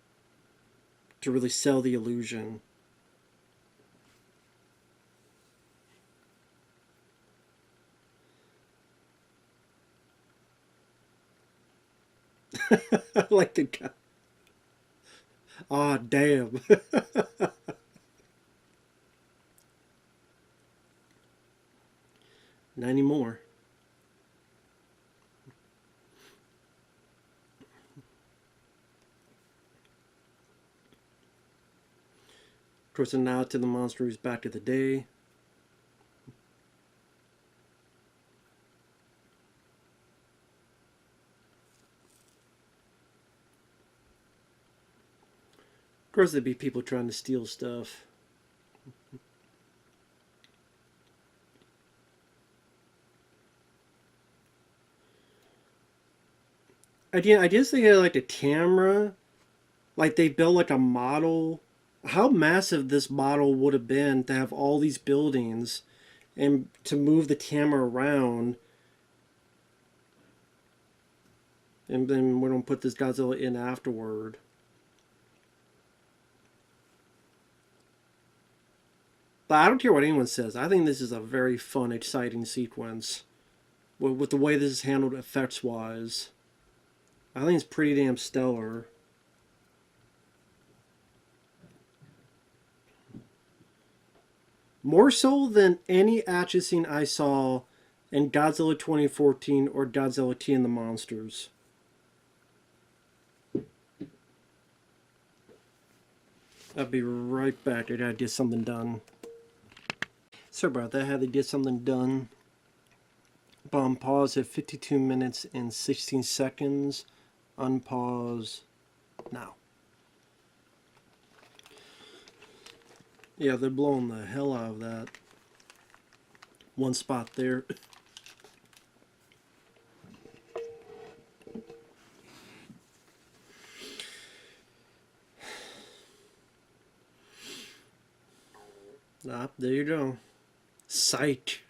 to really sell the illusion. I like the guy. Ah, damn. Not anymore. Of course, a nod to the monster who's back to the day. Of course, there'd be people trying to steal stuff. I just think like a camera, like they built like a model. How massive this model would have been to have all these buildings and to move the camera around. And then we're going to put this Godzilla in afterward. But I don't care what anyone says. I think this is a very fun, exciting sequence. With the way this is handled effects-wise. I think it's pretty damn stellar. More so than any action scene I saw in Godzilla 2014 or Godzilla King of the Monsters. I'll be right back. I gotta get something done. Sorry about that. I had to get something done. Bomb pause at 52 minutes and 16 seconds. Unpause now. Yeah, they're blowing the hell out of that. One spot there. Ah, there you go. Psych.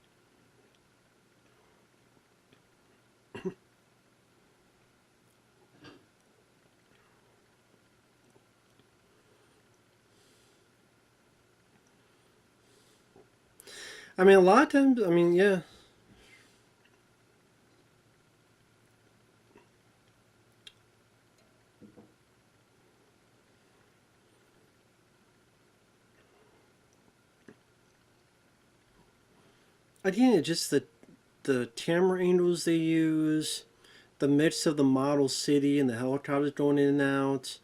I mean, a lot of times, I mean, yeah. Again, it's just the camera angles they use, the mix of the model city and the helicopters going in and out,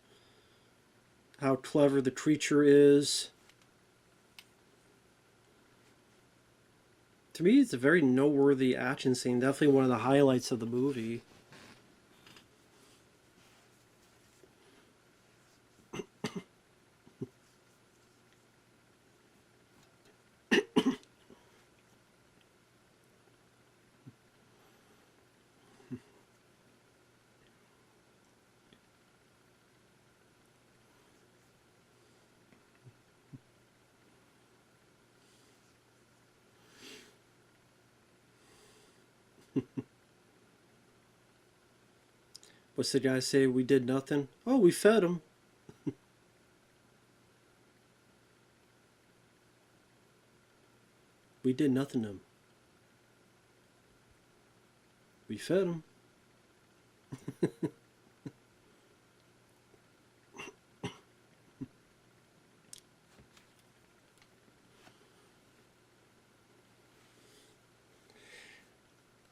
how clever the creature is. To me, it's a very noteworthy action scene. Definitely one of the highlights of the movie. What's the guy say? We did nothing? Oh, we fed him. We did nothing to him. We fed him.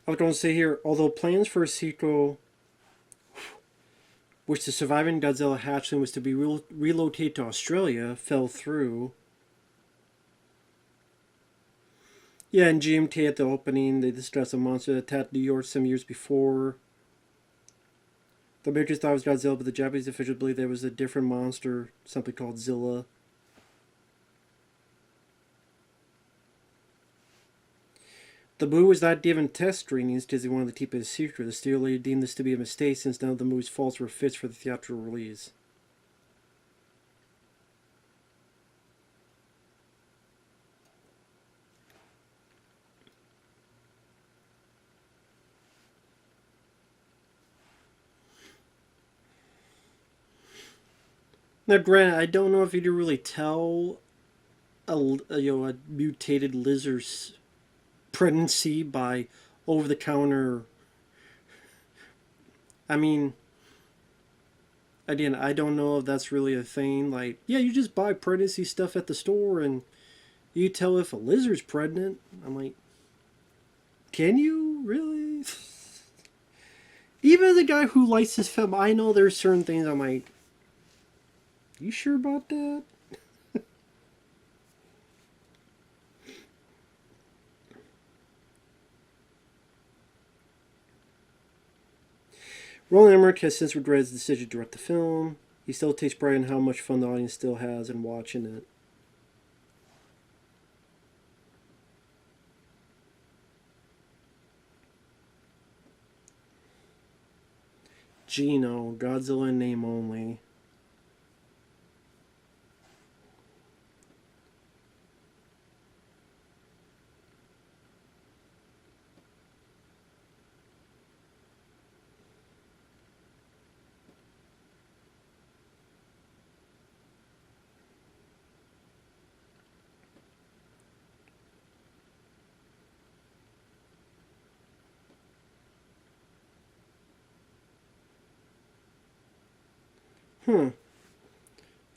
I was going to say here, although plans for a sequel, which the surviving Godzilla hatchling was to be relocated to Australia, fell through. Yeah, in GMT at the opening, they discussed a monster that attacked New York some years before. The Americans thought it was Godzilla, but the Japanese officials believed there was a different monster, something called Zilla. The movie was not given test screenings because they wanted to keep it a secret. The studio later deemed this to be a mistake since none of the movie's faults were fixed for the theatrical release. Now, granted, I don't know if you can really tell a mutated lizard's pregnancy by over-the-counter. I mean, again, I don't know if that's really a thing. Like, yeah, you just buy pregnancy stuff at the store and you tell if a lizard's pregnant. I'm like, can you really? Even as a guy who likes this film, I know there's certain things I'm like, you sure about that? Roland Emmerich has since regretted his decision to direct the film. He still takes pride in how much fun the audience still has in watching it. Gino, Godzilla in name only.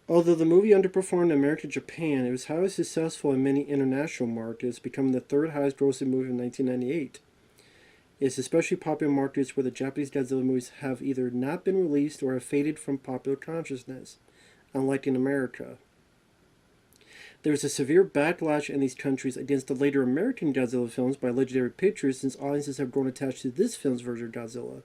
Although the movie underperformed in America and Japan, it was highly successful in many international markets, becoming the third highest grossing movie in 1998. It's especially popular in markets where the Japanese Godzilla movies have either not been released or have faded from popular consciousness, unlike in America. There was a severe backlash in these countries against the later American Godzilla films by Legendary Pictures, since audiences have grown attached to this film's version of Godzilla.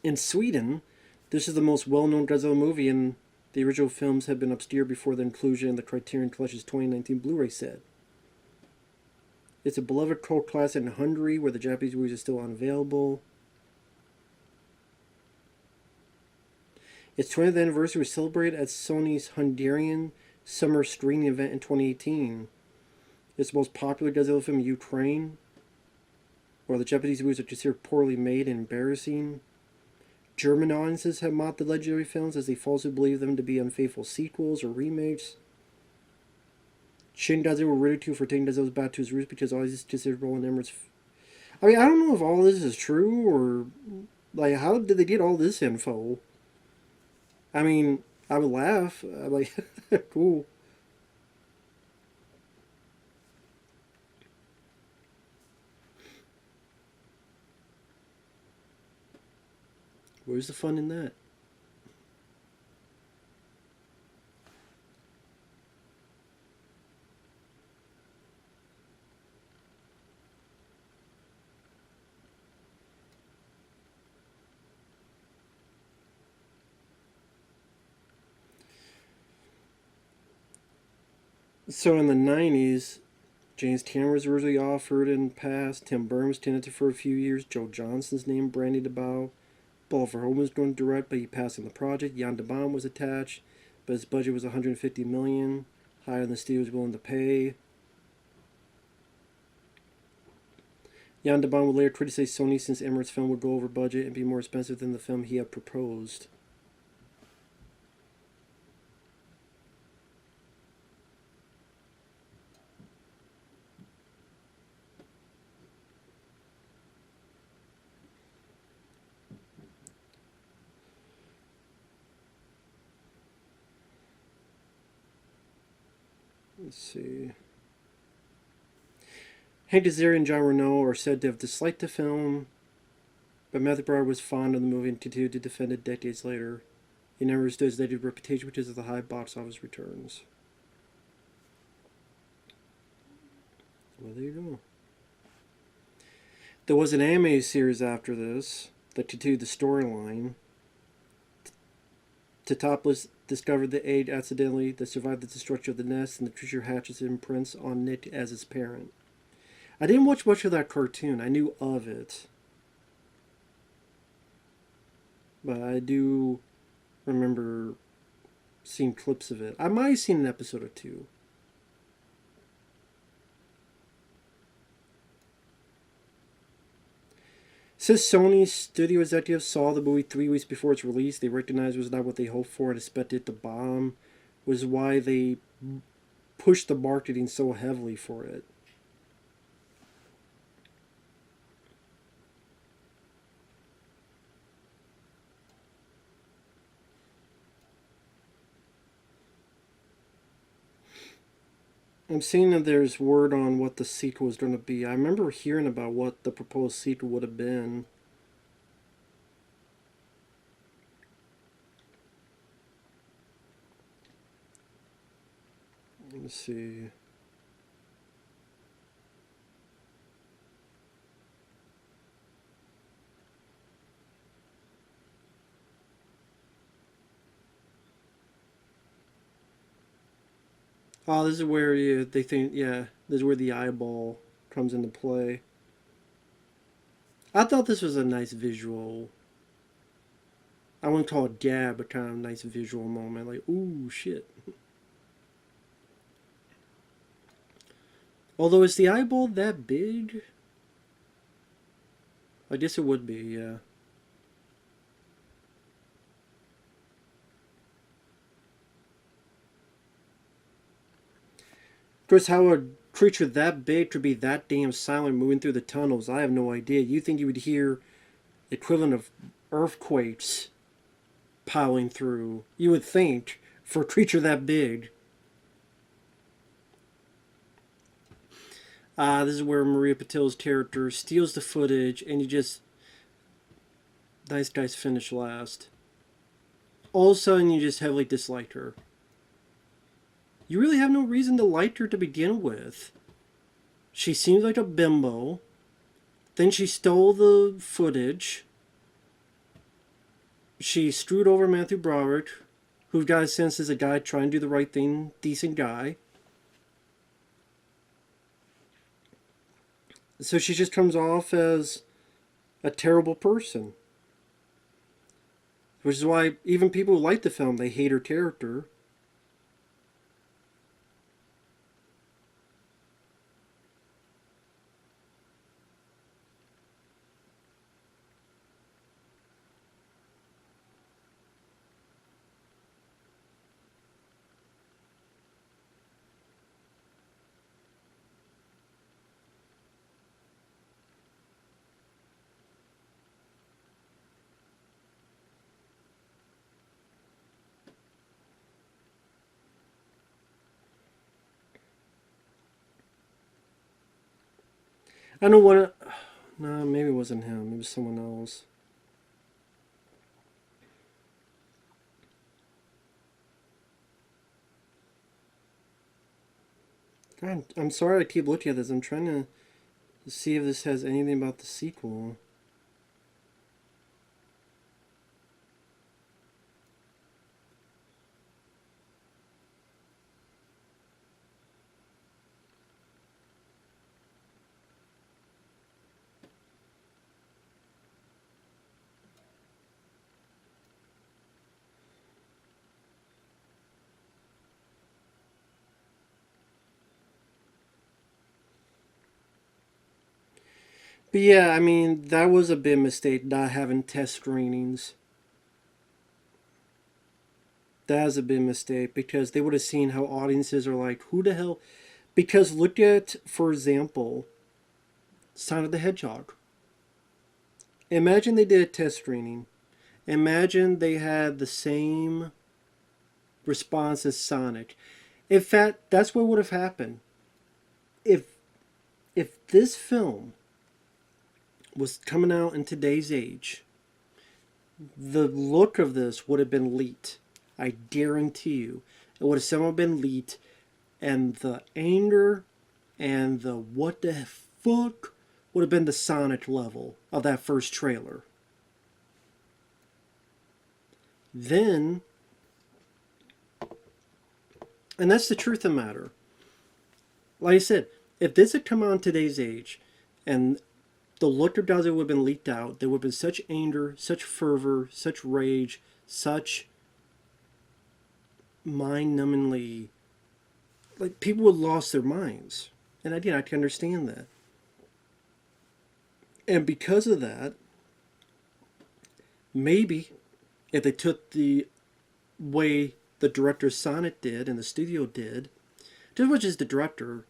In Sweden, this is the most well-known Godzilla movie, and the original films had been obscure before their inclusion in the Criterion Collection's 2019 Blu-ray set. It's a beloved cult classic in Hungary, where the Japanese movies are still unavailable. Its 20th anniversary was celebrated at Sony's Hungarian summer screening event in 2018. It's the most popular Godzilla film in Ukraine, where the Japanese movies are considered poorly made and embarrassing. German audiences have mocked the legendary films as they falsely believe them to be unfaithful sequels or remakes. Shin Godzilla were ridiculed for taking Godzilla's back to his roots because audiences considered Roland Emmerich's... I mean, I don't know if all this is true, or... Like, how did they get all this info? I mean, I would laugh. I'm like, cool. Where's the fun in that? So in the 90s, James Cameron was originally offered and passed. Tim Burton was tenanted for a few years. Joe Johnston's name bandied about. Paul Verhoeven was going to direct, but he passed on the project. Jan de Bont was attached, but his budget was $150 million, higher than the studio was willing to pay. Jan de Bont would later criticize Sony since Emmerich's film would go over budget and be more expensive than the film he had proposed. Let's see. Hank Azaria and John Reno are said to have disliked the film, but Matthew Broderick was fond of the movie and continued to defend it decades later. He never understood his negative reputation because of the high box office returns. Well, there you go. There was an anime series after this that continued the storyline. Centropolis discovered the egg accidentally that survived the destruction of the nest, and the creature hatches imprints on Nick as its parent. I didn't watch much of that cartoon. I knew of it, but I do remember seeing clips of it. I might have seen an episode or two. Since Sony's studio executives saw the movie 3 weeks before its release, they recognized it was not what they hoped for and expected it to bomb, was why they pushed the marketing so heavily for it. I'm seeing that there's word on what the sequel is going to be. I remember hearing about what the proposed sequel would have been. Let's see. Oh, this is where they think, yeah, this is where the eyeball comes into play. I thought this was a nice visual. I wouldn't call it gab, but kind of a nice visual moment. Like, ooh, shit. Although, is the eyeball that big? I guess it would be, yeah. Of course, how a creature that big could be that damn silent moving through the tunnels, I have no idea. You think you would hear the equivalent of earthquakes plowing through. You would think, for a creature that big. This is where Maria Patil's character steals the footage, and you just... Nice guys finish last. All of a sudden, you just heavily disliked her. You really have no reason to like her to begin with. She seems like a bimbo. Then she stole the footage. She screwed over Matthew Broderick, who got a sense is a guy trying to do the right thing, decent guy. So she just comes off as a terrible person. Which is why even people who like the film, they hate her character. I don't want to... No, maybe it wasn't him. It was someone else. God, I'm sorry I keep looking at this. I'm trying to see if this has anything about the sequel. But yeah, I mean, that was a big mistake, not having test screenings. That was a big mistake, because they would have seen how audiences are like, who the hell... Because look at, for example, Sonic the Hedgehog. Imagine they did a test screening. Imagine they had the same response as Sonic. In fact, that's what would have happened. If this film was coming out in today's age, the look of this would have been leaked. I guarantee you. It would have somehow been leaked, and the anger and the what the fuck would have been the Sonic level of that first trailer. Then, and that's the truth of the matter. Like I said, if this had come out in today's age, and the look of Godzilla would have been leaked out, there would have been such anger, such fervor, such rage, such mind-numbingly... Like, people would have lost their minds. And again, I can understand that. And because of that, maybe if they took the way the director Sonic did and the studio did, just much as the director,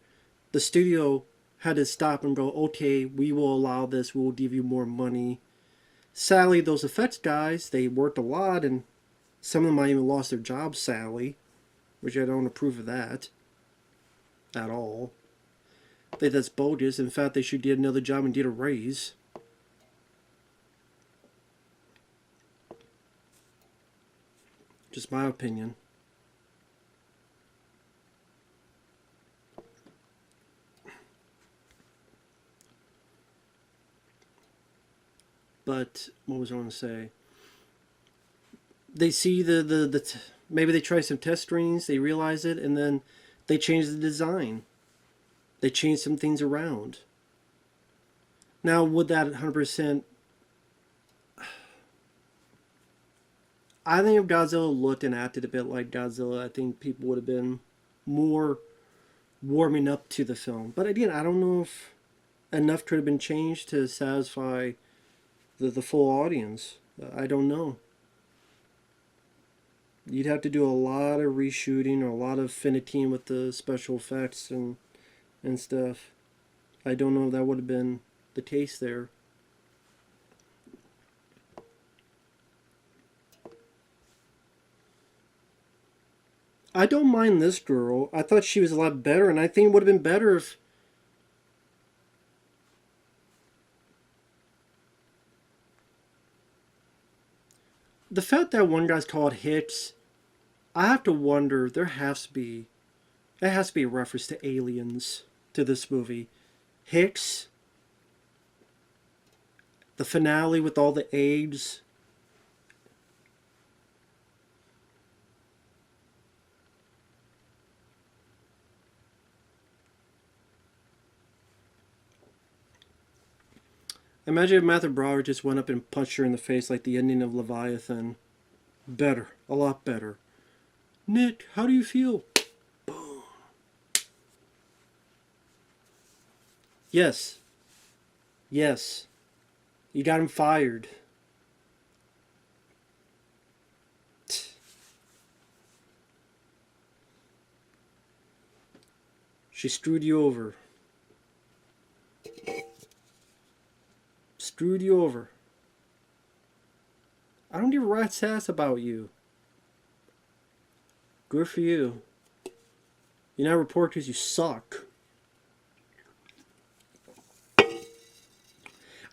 the studio had to stop and go, okay, we will allow this, we will give you more money. Sadly, those effects guys, they worked a lot, and some of them might even lost their jobs, sadly, which I don't approve of that at all. I think that's bogus. In fact, they should get another job and get a raise. Just my opinion. But what was I going to say? They see maybe they try some test screens, they realize it, and then they change the design. They change some things around. Now, would that 100%... I think if Godzilla looked and acted a bit like Godzilla, I think people would have been more warming up to the film. But again, I don't know if enough could have been changed to satisfy the full audience. I don't know. You'd have to do a lot of reshooting or a lot of finicking with the special effects and stuff. I don't know if that would have been the case there. I don't mind this girl. I thought she was a lot better, and I think it would have been better if... The fact that one guy's called Hicks, I have to wonder, there has to be a reference to aliens to this movie. Hicks, the finale with all the eggs. Imagine if Matthew Broderick just went up and punched her in the face like the ending of Leviathan. Better. A lot better. Nick, how do you feel? Boom. Yes. Yes. You got him fired. She screwed you over. Screwed you over. I don't give a rat's ass about you. Good for you. You're not reported because you suck. I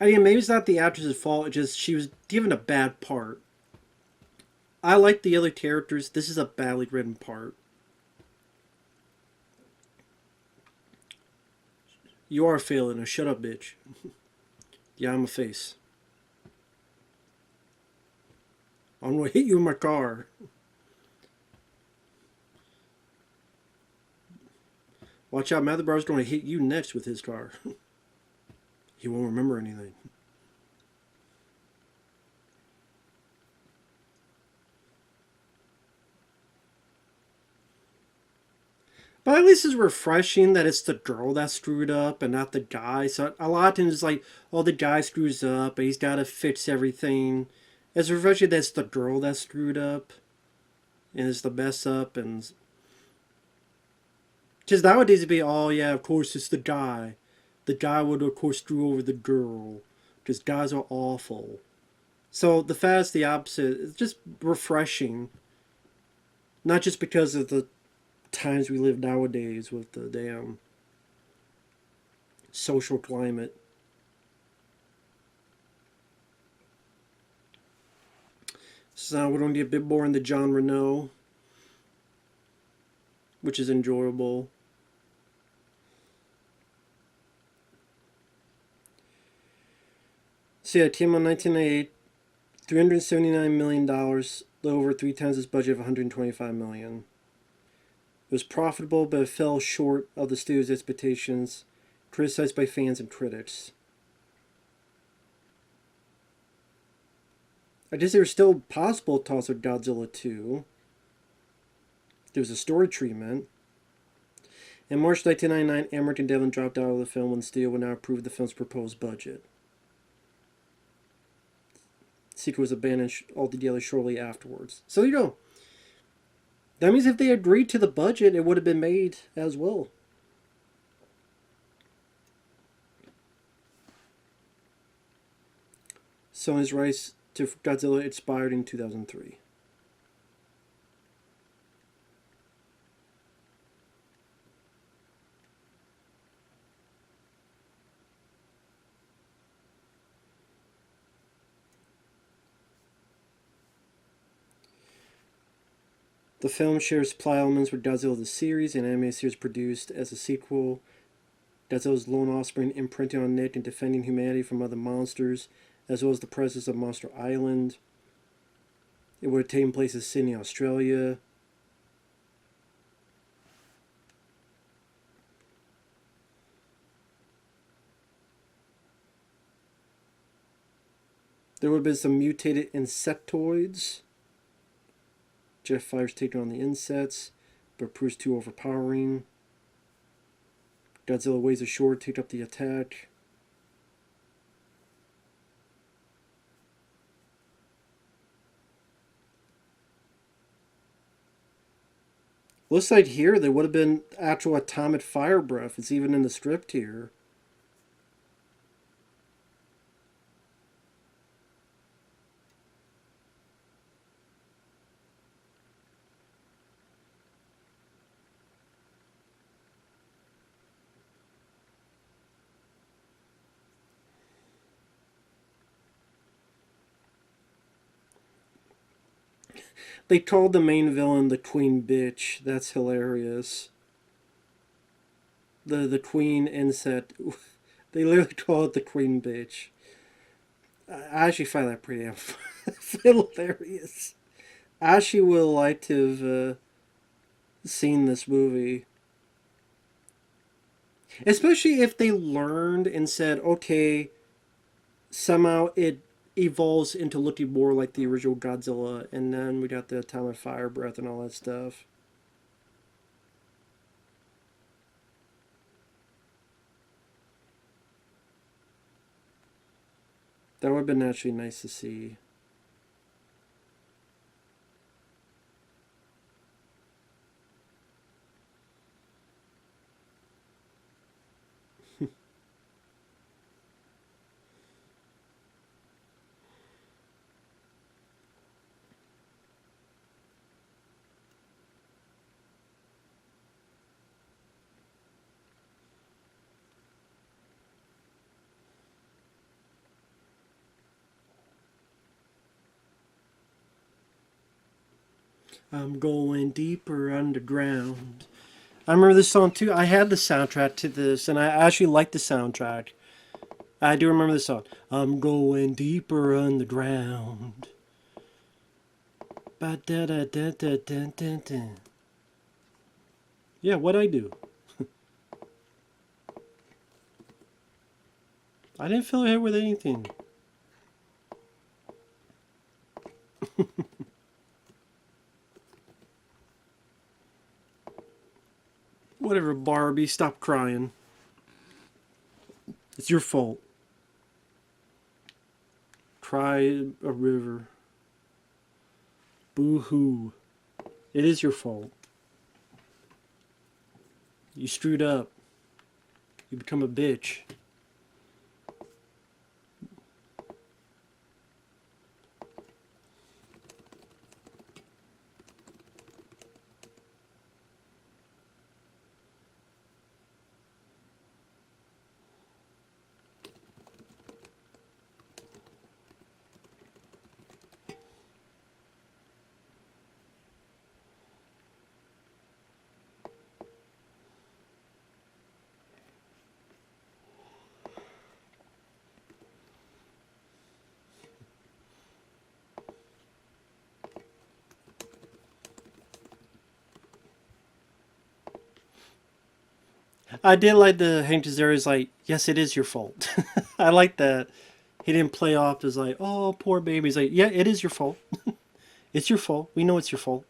mean, maybe it's not the actress's fault. It's just she was given a bad part. I like the other characters. This is a badly written part. You are failing. Now shut up, bitch. Yeah, I'm a face. I'm gonna hit you in my car. Watch out, Matthew Broderick's gonna hit you next with his car. He won't remember anything. But at least it's refreshing that it's the girl that screwed up and not the guy. So a lot of times it's like, oh, the guy screws up, but he's got to fix everything. It's refreshing that it's the girl that screwed up and it's the mess up. And because nowadays it'd be, oh yeah, of course it's the guy. The guy would of course screw over the girl because guys are awful. So the fact it's the opposite. It's just refreshing. Not just because of the times we live nowadays with the damn social climate. So we're going to get a bit more into John Reno, which is enjoyable. So yeah, it came out in 1998, $379 million, a little over 3 times its budget of $125 million. It was profitable, but it fell short of the studio's expectations, criticized by fans and critics. I guess there was still possible toss of Godzilla 2. There was a story treatment. In March 1999, Emmerich and Devlin dropped out of the film when the studio would not approve the film's proposed budget. The sequel was abandoned altogether shortly afterwards. So you go. That means if they agreed to the budget, it would have been made as well. Sony's rights to Godzilla expired in 2003. The film shares plot elements with Godzilla the series, an anime series produced as a sequel. Godzilla's lone offspring imprinting on Nick and defending humanity from other monsters, as well as the presence of Monster Island. It would have taken place in Sydney, Australia. There would have been some mutated insectoids. Jet fighters taking on the insects, but proves too overpowering. Godzilla weighs ashore to take up the attack. Looks like here there would have been actual atomic fire breath. It's even in the script here. They told the main villain the queen bitch. That's hilarious. The queen inset. They literally call it the queen bitch. I actually find that pretty hilarious. I actually would like to have seen this movie. Especially if they learned and said, okay, somehow it evolves into looking more like the original Godzilla, and then we got the time of fire breath and all that stuff. That would have been actually nice to see. I'm going deeper underground. I remember this song too. I had the soundtrack to this, and I actually liked the soundtrack. I do remember this song. I'm going deeper underground. Ba da da da da da da da. Yeah, what'd I do? I didn't fill it with anything. Whatever, Barbie, stop crying. It's your fault. Cry a river. Boo hoo. It is your fault. You screwed up. You become a bitch. I did like the Hank Azaria's like, yes, it is your fault. I like that. He didn't play off as like, oh, poor baby. He's like, yeah, it is your fault. It's your fault. We know it's your fault.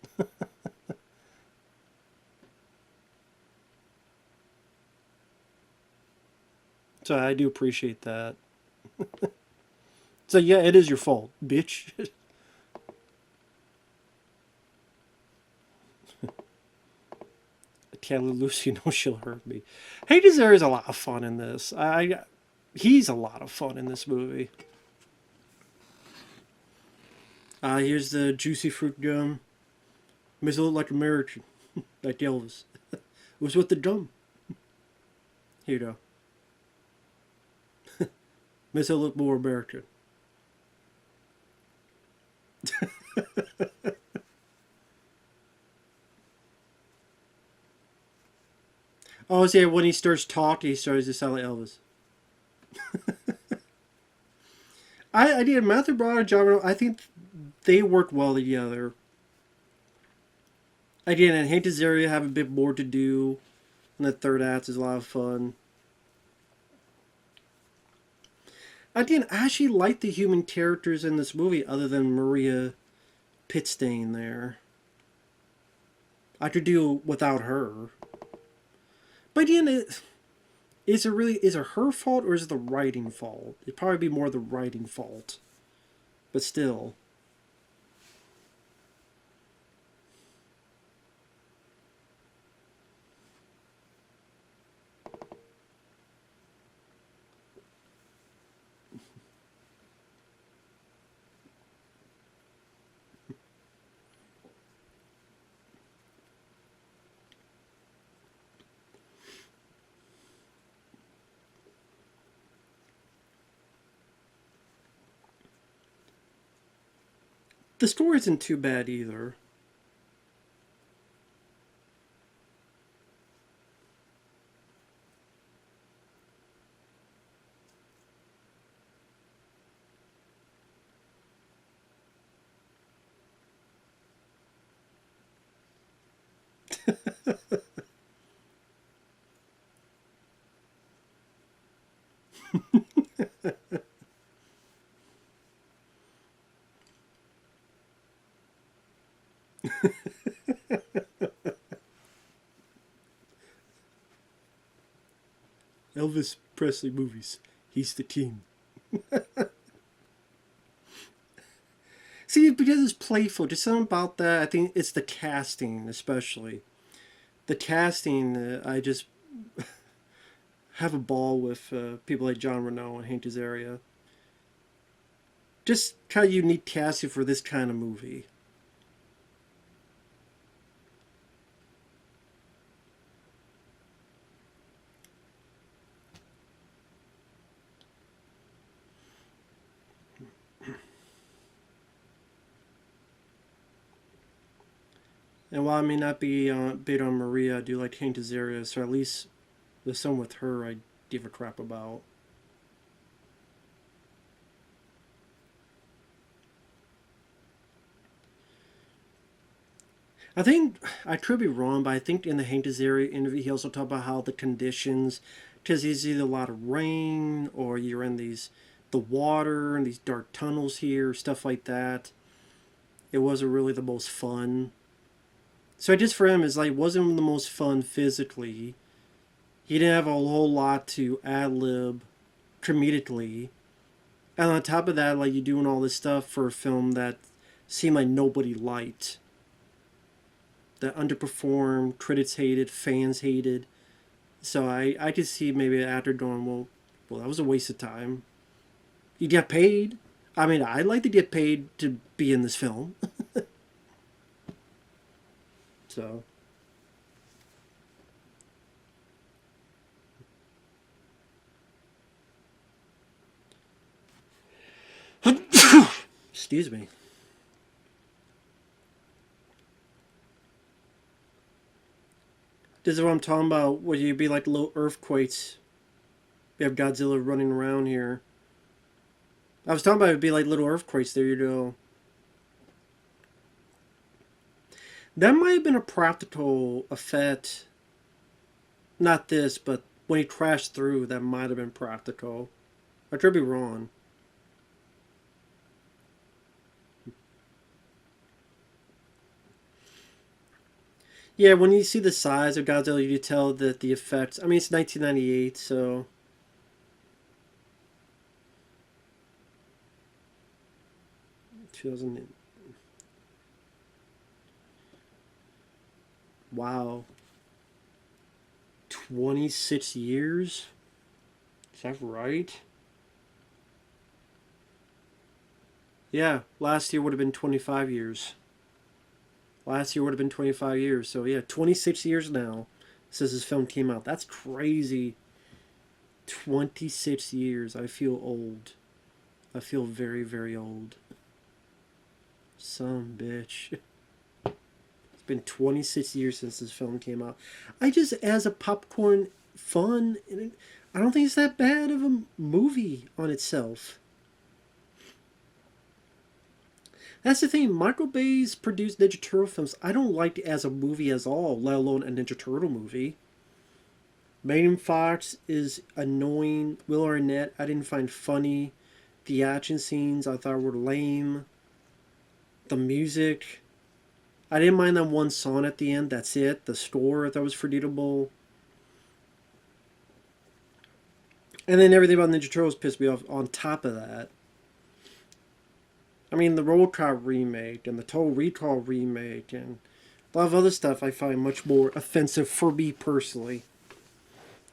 So I do appreciate that. So yeah, it is your fault, bitch. I can't let Lucy know she'll hurt me. Hank Azaria's a lot of fun in this. He's a lot of fun in this movie. Here's the juicy fruit gum. Makes it look like American, like Elvis. It was with the gum. Here you go. Makes it look more American. Oh, yeah, when he starts talking, he starts to sound like Elvis. I did Matthew Broderick, John. I think they work well together. Again, and Hank Azaria have a bit more to do, and the third act is a lot of fun. Again, I actually like the human characters in this movie, other than Maria Pitstein. There, I could do without her. But again, is it her fault or is it the writing fault? It'd probably be more the writing fault, but still. The story isn't too bad either. Elvis Presley movies. He's the king. See, because it's playful. Just something about that. I think it's the casting, especially. The casting, I just have a ball with people like John Reno and Hank Azaria. Just kind of unique casting for this kind of movie. And while I may not be big on Maria, I do like Hank Azaria, so at least the song with her I give a crap about. I think I could be wrong, but I think in the Hank Azaria interview he also talked about how the conditions, because it's either a lot of rain or you're in the water and these dark tunnels here, stuff like that. It wasn't really the most fun. So just for him, it's like wasn't the most fun physically. He didn't have a whole lot to ad lib comedically, and on top of that, like you're doing all this stuff for a film that seemed like nobody liked, that underperformed, critics hated, fans hated. So I could see maybe an actor going, well, that was a waste of time. You get paid. I mean, I'd like to get paid to be in this film. So. Excuse me. This is what I'm talking about. Would you be like little earthquakes? You have Godzilla running around here. I was talking about it'd be like little earthquakes. There you go. That might have been a practical effect. Not this, but when he crashed through, that might have been practical. I could be wrong. Yeah, when you see the size of Godzilla, you tell that the effects. I mean, it's 1998, so 2000. Wow, 26 years. Is that right? Yeah, last year would have been 25 years. Last year would have been 25 years. So yeah, 26 years now since this film came out. That's crazy. 26 years. I feel old. I feel very, very old. Some bitch. It's been 26 years since this film came out. I just, as a popcorn fun, I don't think it's that bad of a movie on itself. That's the thing. Michael Bay's produced Ninja Turtle films. I don't like it as a movie as all, let alone a Ninja Turtle movie. Megan Fox is annoying. Will Arnett, I didn't find funny. The action scenes I thought were lame. The music, I didn't mind that one song at the end. That's it. The score I thought was forgettable. And then everything about Ninja Turtles pissed me off on top of that. I mean, the RoboCop remake and the Total Recall remake and a lot of other stuff I find much more offensive for me personally.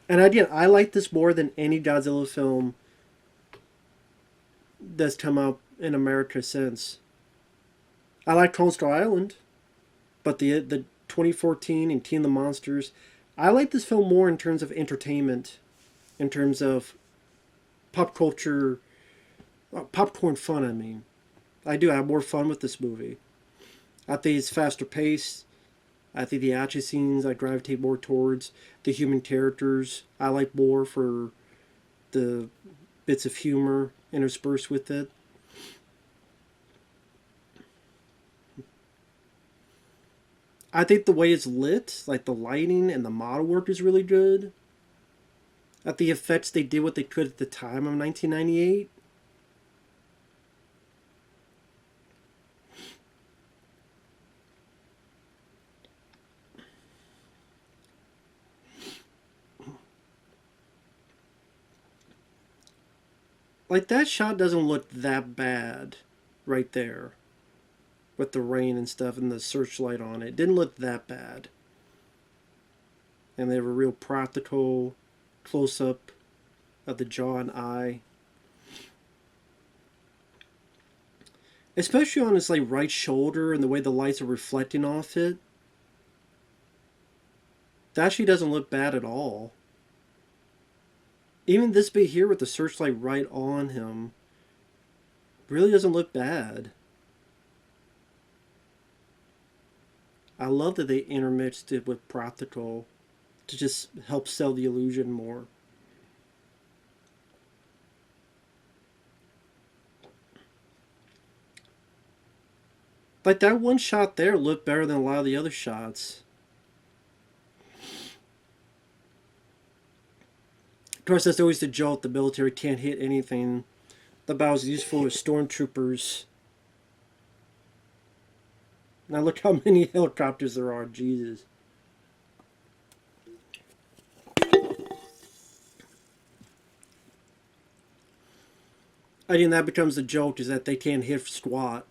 And again, I like this more than any Godzilla film that's come out in America since. I like Lone Star Island, but the 2014 and Teen the Monsters, I like this film more in terms of entertainment, in terms of pop culture, popcorn fun. I mean, I do have more fun with this movie. I think it's faster paced. I think the action scenes I gravitate more towards. The human characters I like more for the bits of humor interspersed with it. I think the way it's lit, like the lighting and the model work is really good. At the effects, they did what they could at the time of 1998. Like, that shot doesn't look that bad right there. With the rain and stuff and the searchlight on it. It didn't look that bad. And they have a real practical close-up of the jaw and eye. Especially on his like right shoulder and the way the lights are reflecting off it. That actually doesn't look bad at all. Even this bit here with the searchlight right on him really doesn't look bad. I love that they intermixed it with practical to just help sell the illusion more. Like, that one shot there looked better than a lot of the other shots. Of course, that's always the joke. The military can't hit anything. The battle's useful with stormtroopers. Now look how many helicopters there are. Jesus. I think that becomes the joke, is that they can't hit squat.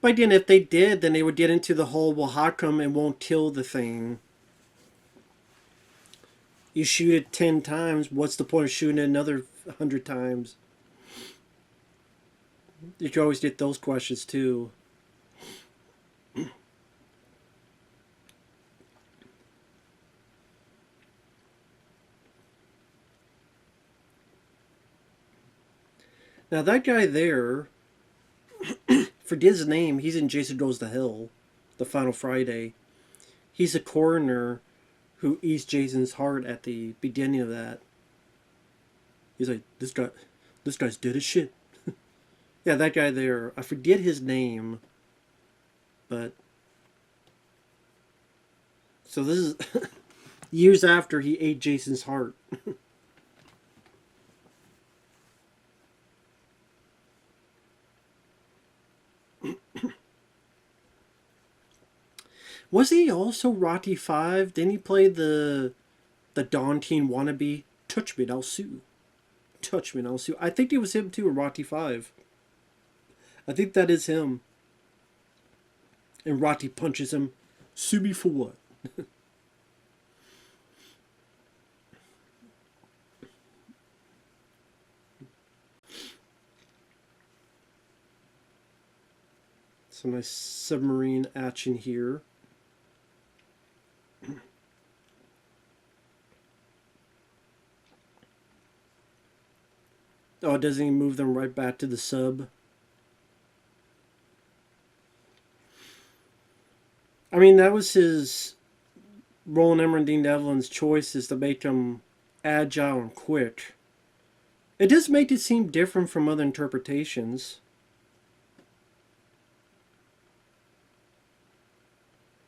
But then if they did, then they would get into the whole, well, how come it won't kill the thing? You shoot it 10 times, what's the point of shooting it another 100 times? You can always get those questions too. Now that guy there, forget his name, he's in Jason Goes to Hell, the Final Friday. He's a coroner who eats Jason's heart at the beginning of that. He's like, this guy's dead as shit. Yeah, that guy there. I forget his name, but so this is years after he ate Jason's heart. Was he also Rocky 5? Didn't he play the daunting wannabe? Touch me and I'll sue. Touch me and I'll sue. I think it was him too in Rocky 5. I think that is him. And Rocky punches him. Sue me for what? Some nice submarine action here. Oh, doesn't he move them right back to the sub? I mean, that was his Roland Emmerich and Dean Devlin's choices to make him agile and quick. It does make it seem different from other interpretations.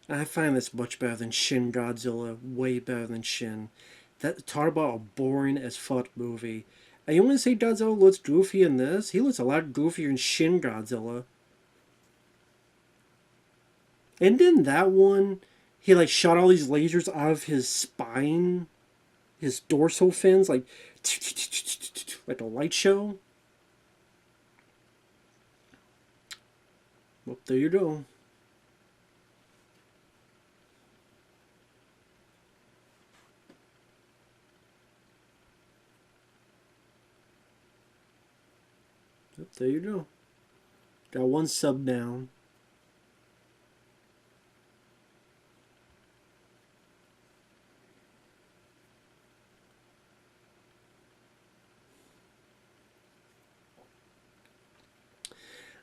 I find this much better than Shin Godzilla. Way better than Shin. Talk about a boring as fuck movie. And you want to say Godzilla looks goofy in this? He looks a lot goofier in Shin Godzilla. And then that one, he like shot all these lasers out of his spine, his dorsal fins, like a light show. Well, there you go. Yep, there you go. Got one sub down.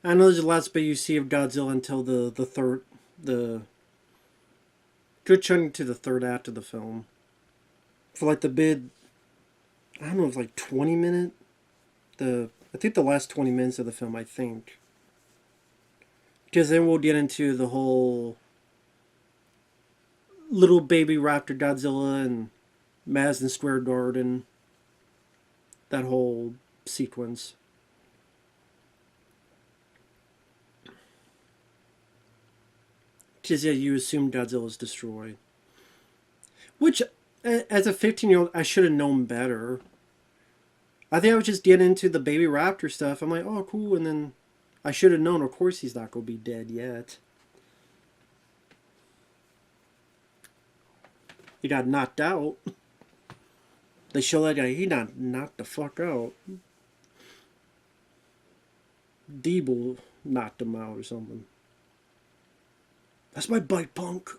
I know there's the last bit you see of Godzilla until the good chunk to the third act of the film. For like the bid, I don't know, it's like 20 minute, the I think the last 20 minutes of the film, I think. Because then we'll get into the whole little baby raptor Godzilla and Madison Square Garden. That whole sequence. Because, yeah, you assume Godzilla's destroyed. Which, as a 15-year-old, I should have known better. I think I was just getting into the baby raptor stuff. I'm like, oh, cool. And then I should have known, of course, he's not going to be dead yet. He got knocked out. They show that guy, he not knocked the fuck out. Deeble knocked him out or something. That's my bike, punk.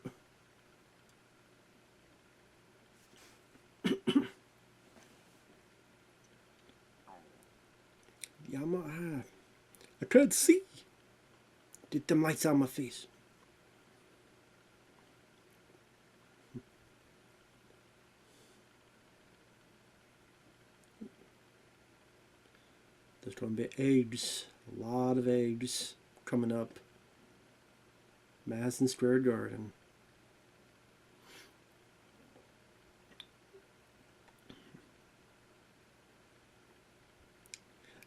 Yamaha. I couldn't see. Get them lights on my face. There's going to be eggs. A lot of eggs coming up. Madison Square Garden.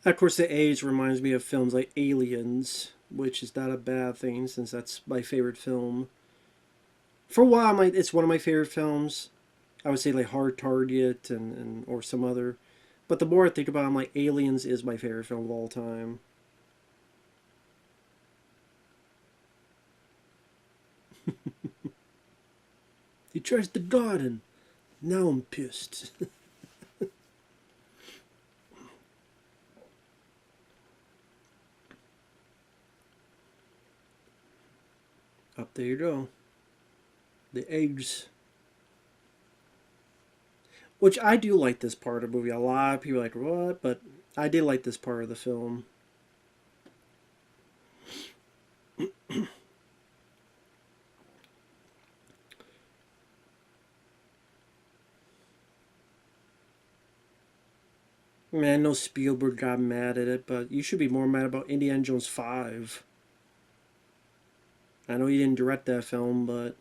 Of course, the age reminds me of films like Aliens, which is not a bad thing since that's my favorite film. For a while, it's one of my favorite films. I would say like Hard Target and or some other. But the more I think about it, I'm like, Aliens is my favorite film of all time. He tries the garden. Now I'm pissed. Up there you go. The eggs. Which I do like this part of the movie. A lot of people are like, what? But I did like this part of the film. Man, I know Spielberg got mad at it, but you should be more mad about Indiana Jones 5. I know you didn't direct that film, but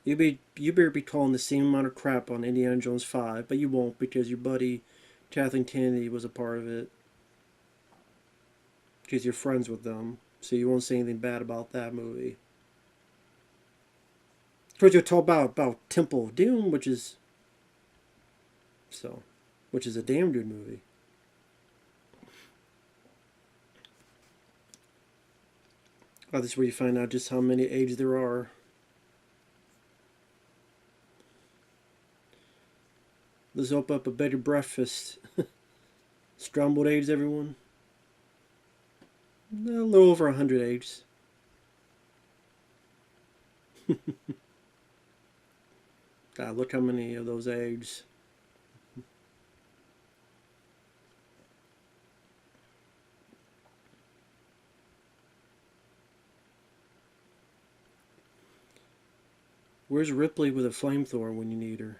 you better be calling the same amount of crap on Indiana Jones 5, but you won't because your buddy Kathleen Kennedy was a part of it. Because you're friends with them, so you won't say anything bad about that movie. Of course, you'll talk about Temple of Doom, which is a damn good movie. Oh, this is where you find out just how many eggs there are. Let's open up a better breakfast. Scrambled eggs, everyone. A little over 100 eggs. God, look how many of those eggs. Where's Ripley with a flamethrower when you need her?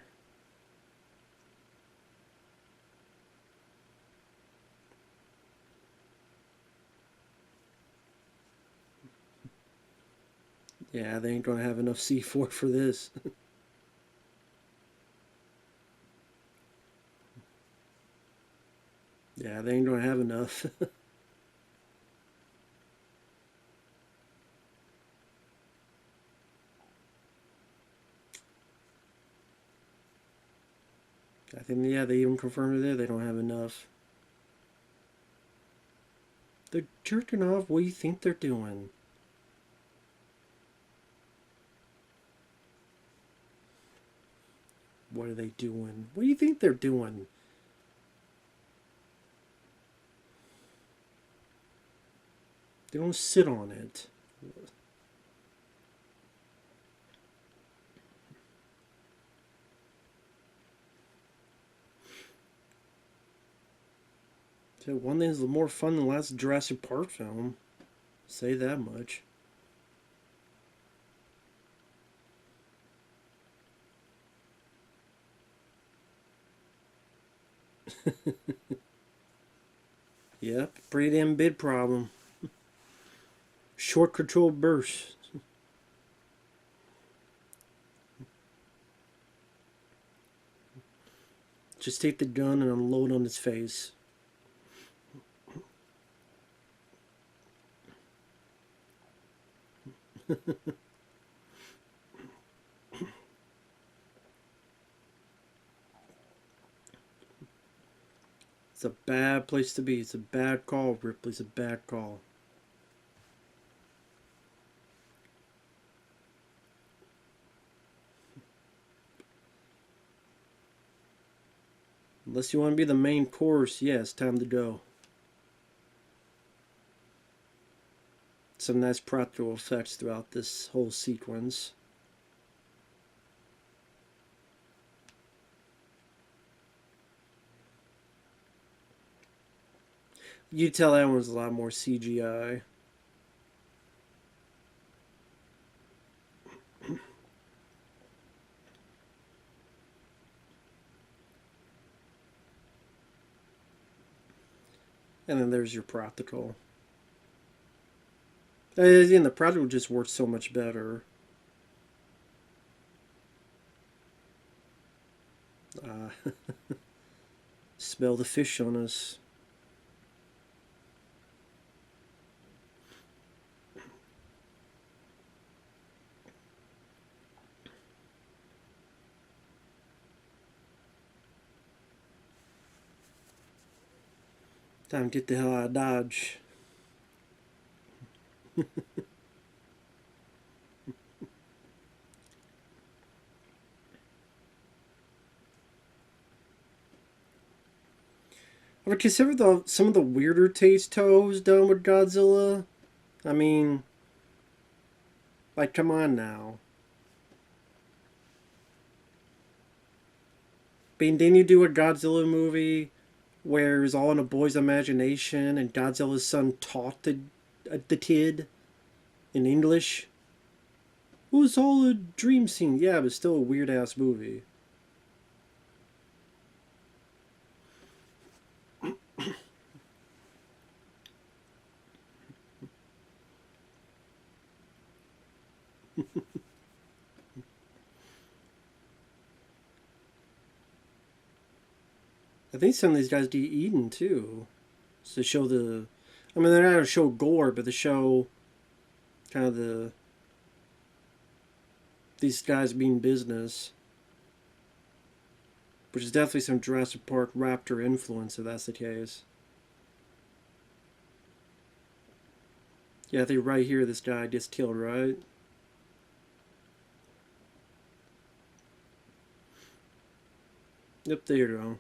Yeah, they ain't gonna have enough C4 for this. Yeah, they ain't gonna have enough. I think, yeah, they even confirmed it there. They don't have enough. They're jerking off. What do you think they're doing? What are they doing? What do you think they're doing? They don't sit on it. So one thing is more fun than the last Jurassic Park film. Say that much. Yep, pretty damn big problem. Short control burst. Just take the gun and unload on his face. It's a bad place to be. It's a bad call, Ripley. It's a bad call. Unless you want to be the main course, yes, time to go. Some nice practical effects throughout this whole sequence. You tell that one's a lot more CGI. And then there's your practical. And the practical just works so much better. Smell the fish on us. Time to get the hell out of Dodge. I would consider some of the weirder taste Toho's done with Godzilla. I mean, like, come on now. I mean, didn't you do a Godzilla movie where it was all in a boy's imagination and Godzilla's son taught the kid in English? It was all a dream scene. Yeah, but still a weird ass movie. I think some of these guys get eaten too. So to show the. I mean, they're not to show gore, but to show kind of these guys being business. Which is definitely some Jurassic Park raptor influence, if that's the case. Yeah, I think right here this guy gets killed, right? Yep, there you go.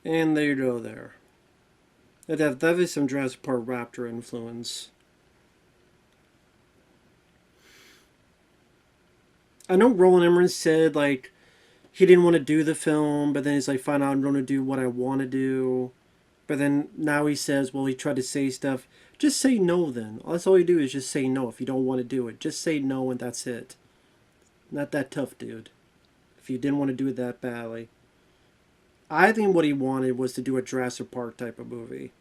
And there you go there. That is some Jurassic Park raptor influence. I know Roland Emmerich said, like, he didn't want to do the film, but then he's like, fine, I'm going to do what I want to do. But then now he says, well, he tried to say stuff. Just say no then. That's all you do is just say no if you don't want to do it. Just say no and that's it. Not that tough, dude. If you didn't want to do it that badly. I think what he wanted was to do a Jurassic Park type of movie.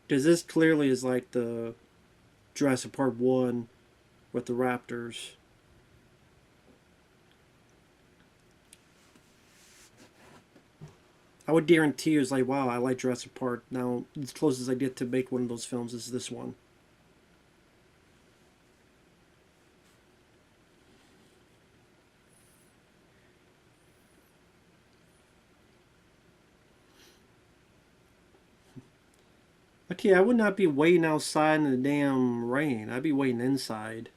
Because this clearly is like the Jurassic Park 1 with the raptors. I would guarantee you, it's like, wow, I like Jurassic Park. Now, as close as I get to make one of those films is this one. Okay, I would not be waiting outside in the damn rain. I'd be waiting inside.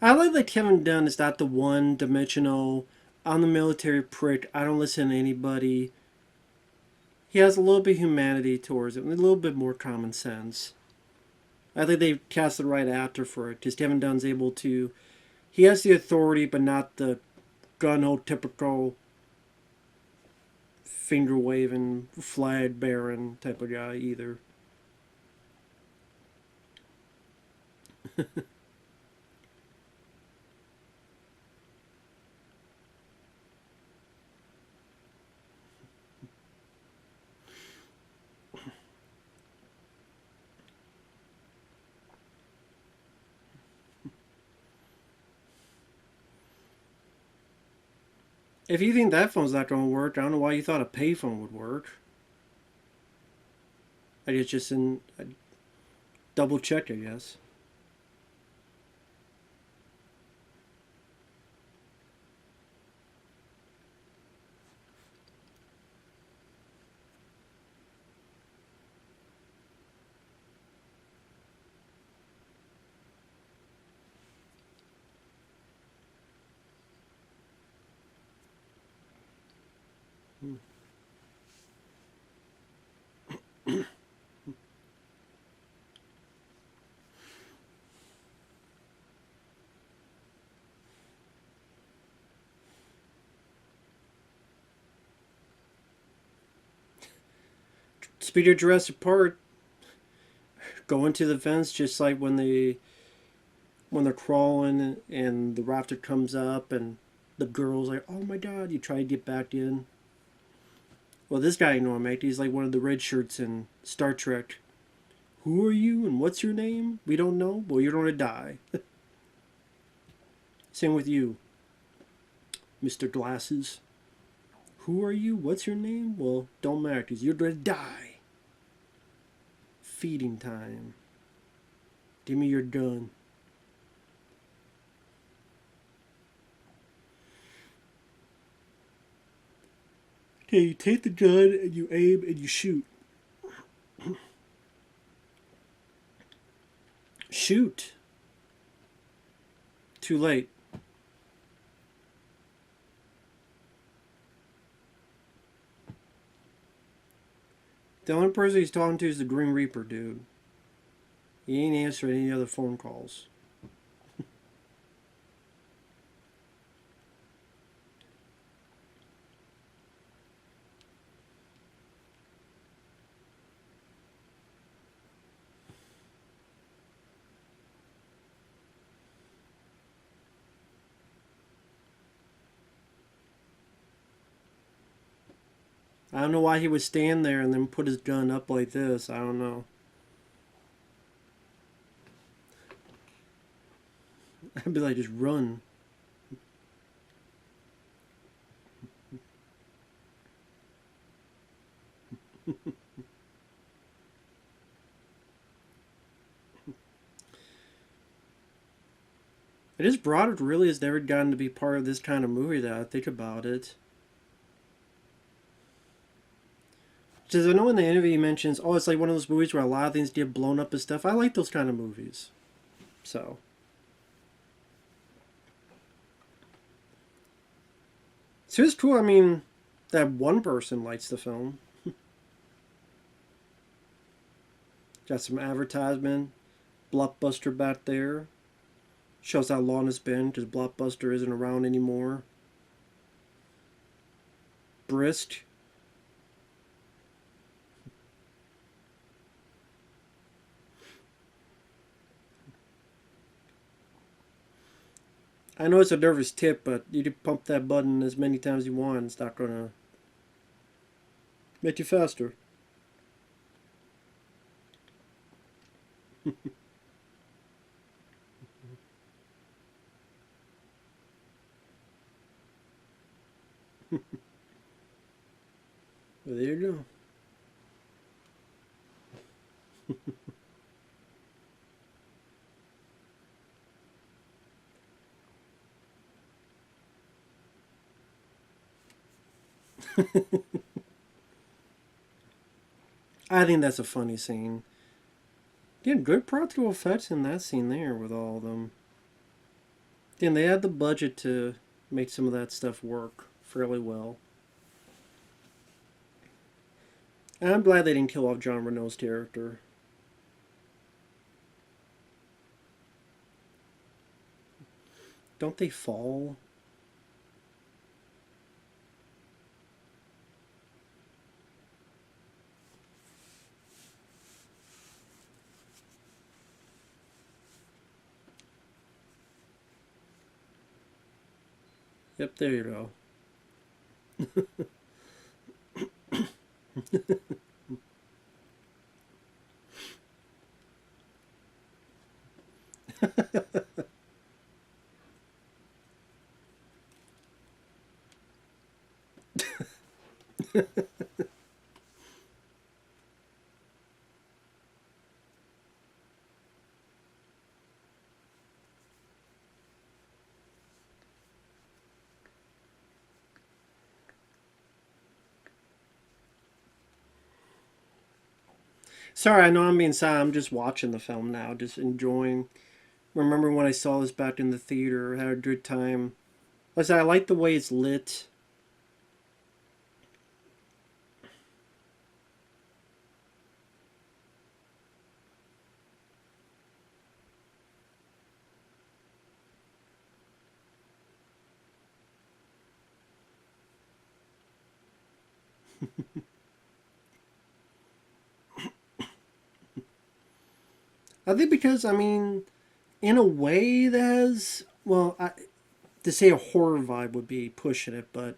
I like that Kevin Dunn is not the one-dimensional, I'm the military prick, I don't listen to anybody. He has a little bit of humanity towards him, a little bit more common sense. I think they cast the right actor for it, because Kevin Dunn's able to... He has the authority, but not the gun-ho typical finger-waving, flag-bearing type of guy either. If you think that phone's not going to work, I don't know why you thought a payphone would work. I guess just in... double check, I guess. Speed of Jurassic Park, go into the vents just like when they're crawling and the raptor comes up and the girl's like, oh my god, you try to get back in. Well, this guy, you know, mate, he's like one of the red shirts in Star Trek. Who are you and what's your name? We don't know. Well, you're going to die. Same with you, Mr. Glasses. Who are you? What's your name? Well, don't matter because you're going to die. Feeding time. Give me your gun. Okay, you take the gun and you aim and you shoot. Shoot. Too late. The only person he's talking to is the Green Reaper dude. He ain't answering any other phone calls. I don't know why he would stand there and then put his gun up like this. I don't know. I'd be like, just run. It is Broderick really has never gotten to be part of this kind of movie that I think about it. Because I know in the interview he mentions, oh, it's like one of those movies where a lot of things get blown up and stuff. I like those kind of movies. So. So it's cool, I mean, that one person likes the film. Got some advertisement. Blockbuster back there. Shows how long it's been, because Blockbuster isn't around anymore. Brisk. I know it's a nervous tip, but you can pump that button as many times as you want. It's not going to make you faster. Well, there you go. I think that's a funny scene. Yeah, good practical effects in that scene there with all of them. Then they had the budget to make some of that stuff work fairly well. And I'm glad they didn't kill off John Reno's character. Don't they fall? Yep, there you go. Sorry, I know I'm being sad. I'm just watching the film now, just enjoying. Remember when I saw this back in the theater, had a good time. Like I said, I like the way it's lit. I think because, I mean, in a way that has, well, to say a horror vibe would be pushing it, but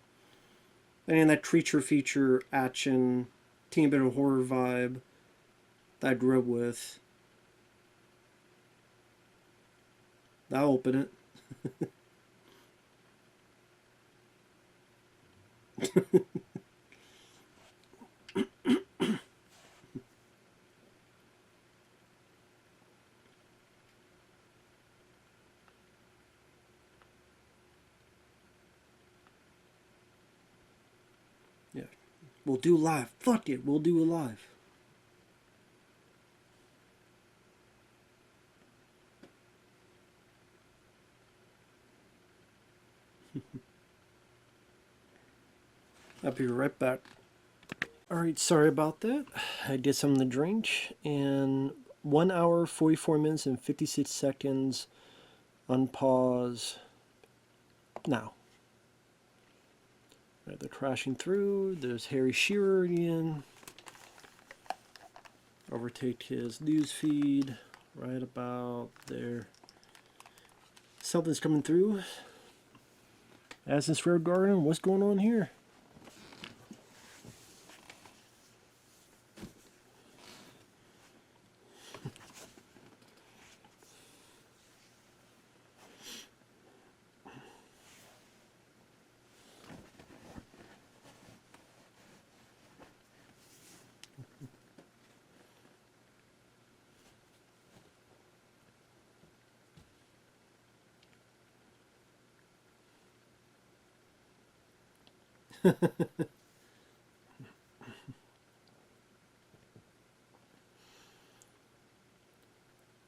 I mean, that creature feature action, teeny bit of horror vibe that I grew up with. I'll open it. Yeah. We'll do live. Fuck it, we'll do it live. I'll be right back. Alright, sorry about that. I did something to drink, and 1 hour, 44 minutes, and 56 seconds. Unpause. Now. Right, they're crashing through. There's Harry Shearer again. Overtake his news feed right about there. Something's coming through. Madison Square Garden, what's going on here?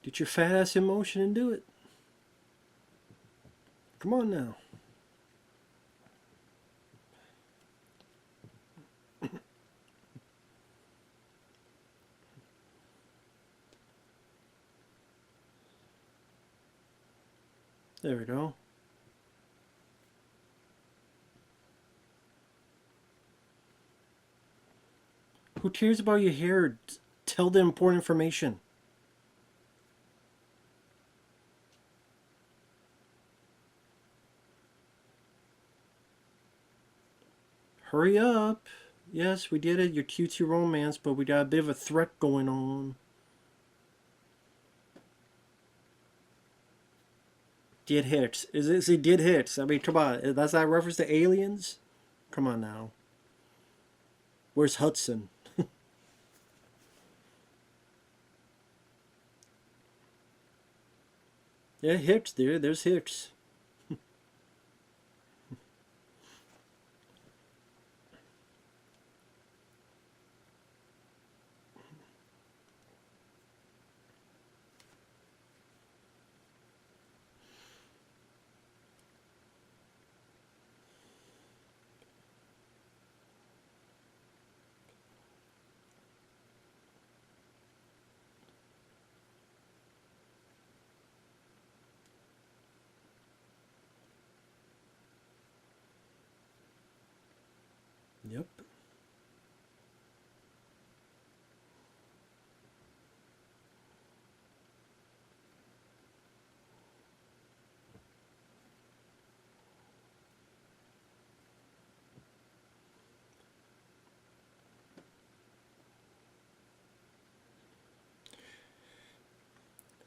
Get your fat ass in motion and do it. Come on now. There we go. Who cares about your hair? Tell the important information. Hurry up. Yes, we did it. Your cutesy romance, but we got a bit of a threat going on. Did hits. Is it did hits? I mean, come on. That's that reference to aliens? Come on now. Where's Hudson? Yeah, Hicks, dude. There's Hicks.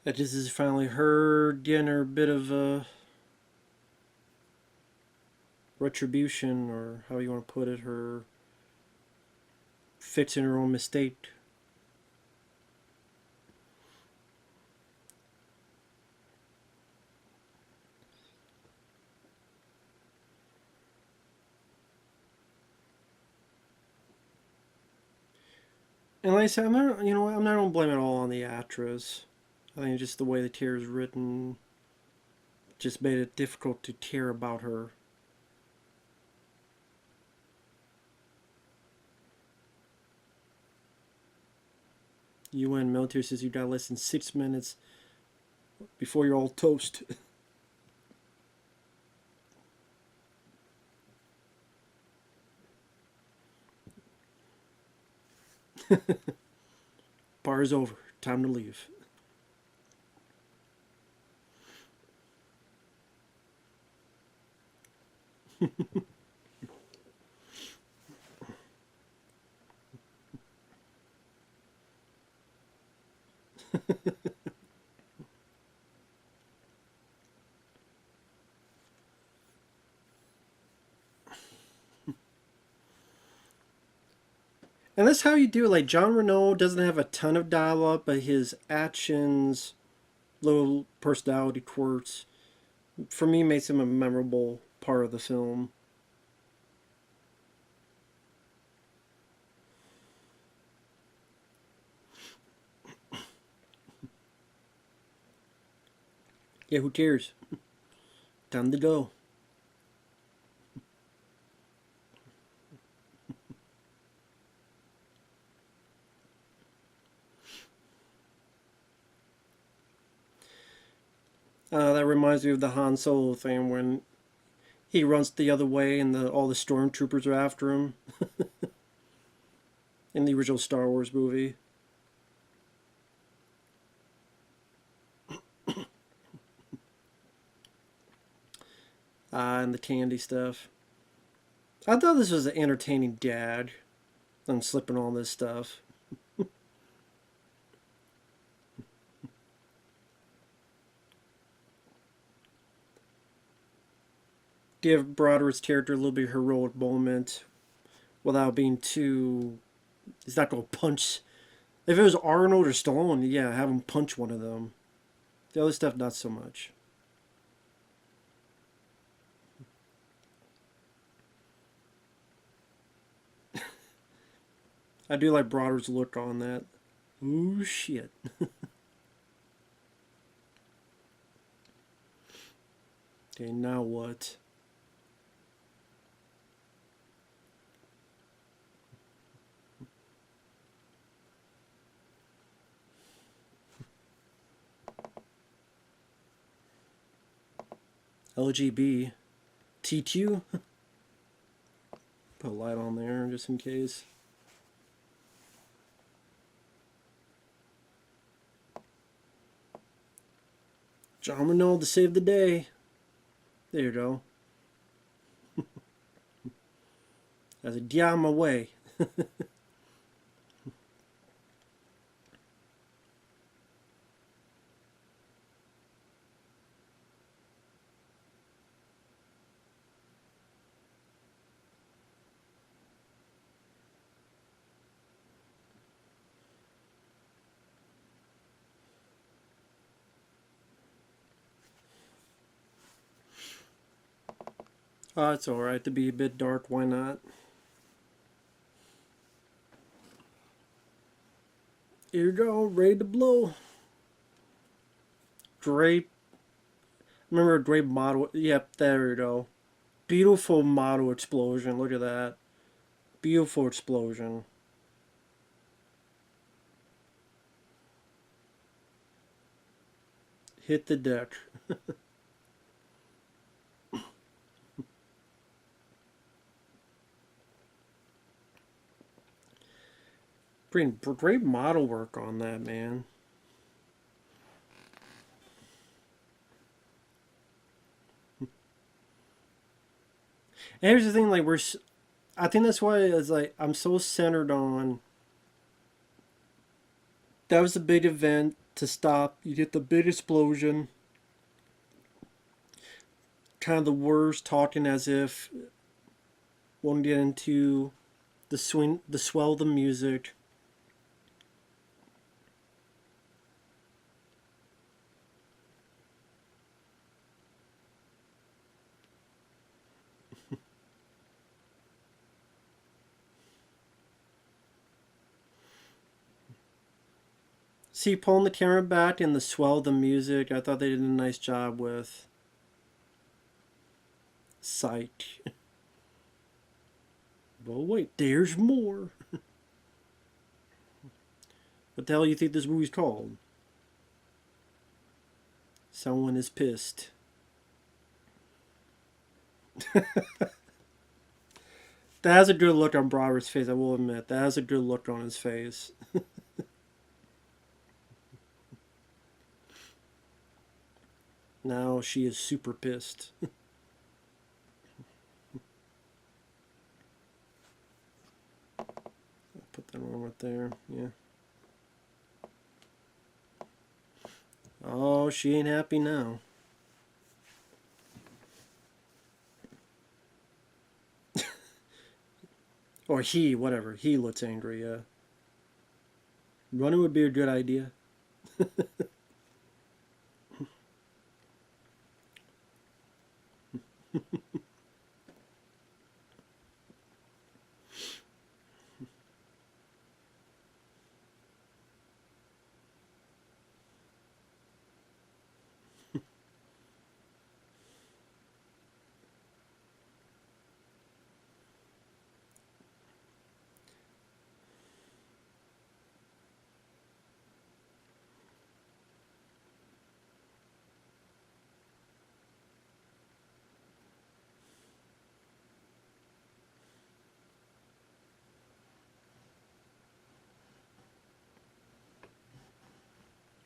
That this is finally her getting her bit of retribution, or how you want to put it, her fixing her own mistake. And like I said, I'm not gonna blame it all on the actress. I think just the way the tear is written just made it difficult to care about her. UN military says you got less than 6 minutes before you're all toast. Bar is over. Time to leave. And that's how you do it. Like, John Reno doesn't have a ton of dialogue, but his actions, little personality quirks, for me, makes him a memorable part of the film. Yeah, who cares? Time to go. That reminds me of the Han Solo thing when he runs the other way and all the stormtroopers are after him in the original Star Wars movie. And the candy stuff. I thought this was an entertaining gag on slipping all this stuff. Give Broderick's character a little bit of heroic moment without being too. He's not going to punch. If it was Arnold or Stallone, yeah, have him punch one of them. The other stuff, not so much. I do like Broderick's look on that. Ooh, shit. Okay, now what? LGB. TQ? Put a light on there just in case. John Renault to save the day. There you go. As a get out of my way. Oh, it's alright to be a bit dark, why not? Here you go, ready to blow. Great. Remember a great model? Yep, there you go. Beautiful model explosion, look at that. Beautiful explosion. Hit the deck. Great model work on that, man. And here's the thing, like, I think that's why it's like I'm so centered on. That was a big event. to stop. You get the big explosion. Kind of the worst, talking as if won't get into the swing, the swell of the music. See, pulling the camera back and the swell of the music, I thought they did a nice job with. Psych. Well, wait, there's more. What the hell do you think this movie's called? Someone is pissed. That has a good look on Broderick's face, I will admit. That has a good look on his face. Now she is super pissed. Put that one right there, yeah. Oh, she ain't happy now. Or he, whatever. He looks angry, yeah. Running would be a good idea.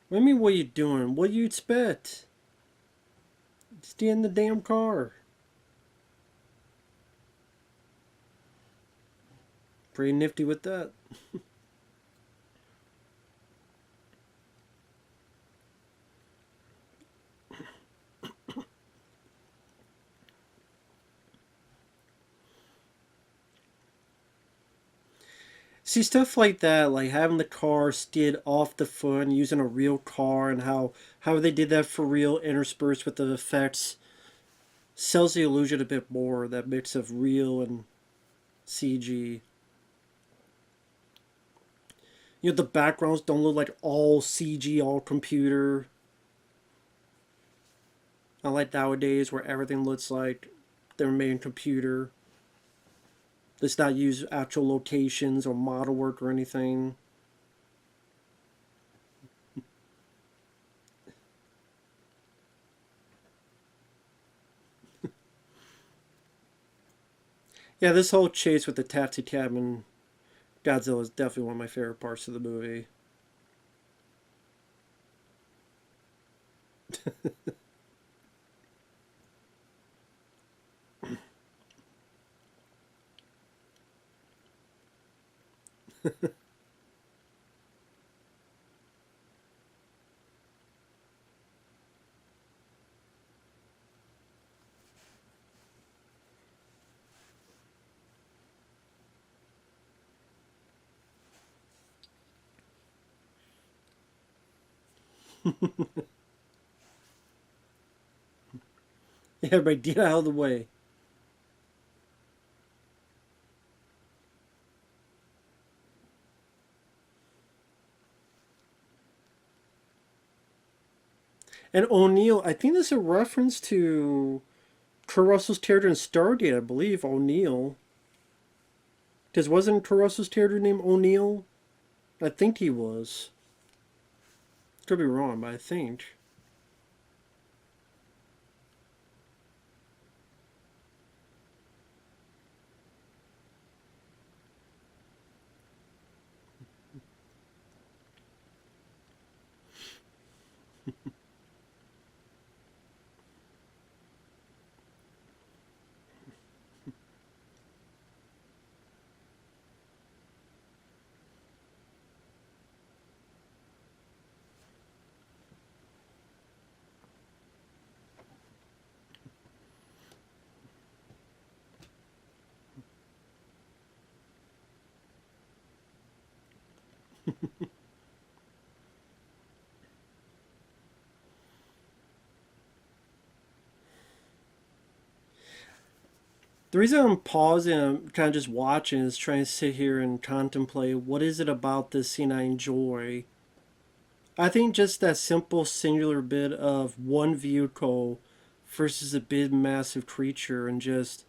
What do you mean, what are you doing? What do you expect? Stay in the damn car. Pretty nifty with that. See, stuff like that, like having the car skid off the foot and using a real car, and how they did that for real interspersed with the effects, sells the illusion a bit more, that mix of real and CG. You know, the backgrounds don't look like all CG, all computer. Not like nowadays where everything looks like they're made in computer. Let's not use actual locations or model work or anything. Yeah, this whole chase with the taxi cab and Godzilla is definitely one of my favorite parts of the movie. Yeah, everybody get out of the way. And O'Neill, I think this is a reference to Kurt Russell's character in Stargate, I believe, O'Neill. Because wasn't Kurt Russell's character named O'Neill? I think he was. Could be wrong, but I think. The reason I'm pausing, I'm kind of just watching, is trying to sit here and contemplate what is it about this scene I enjoy. I think just that simple singular bit of one vehicle versus a big massive creature, and just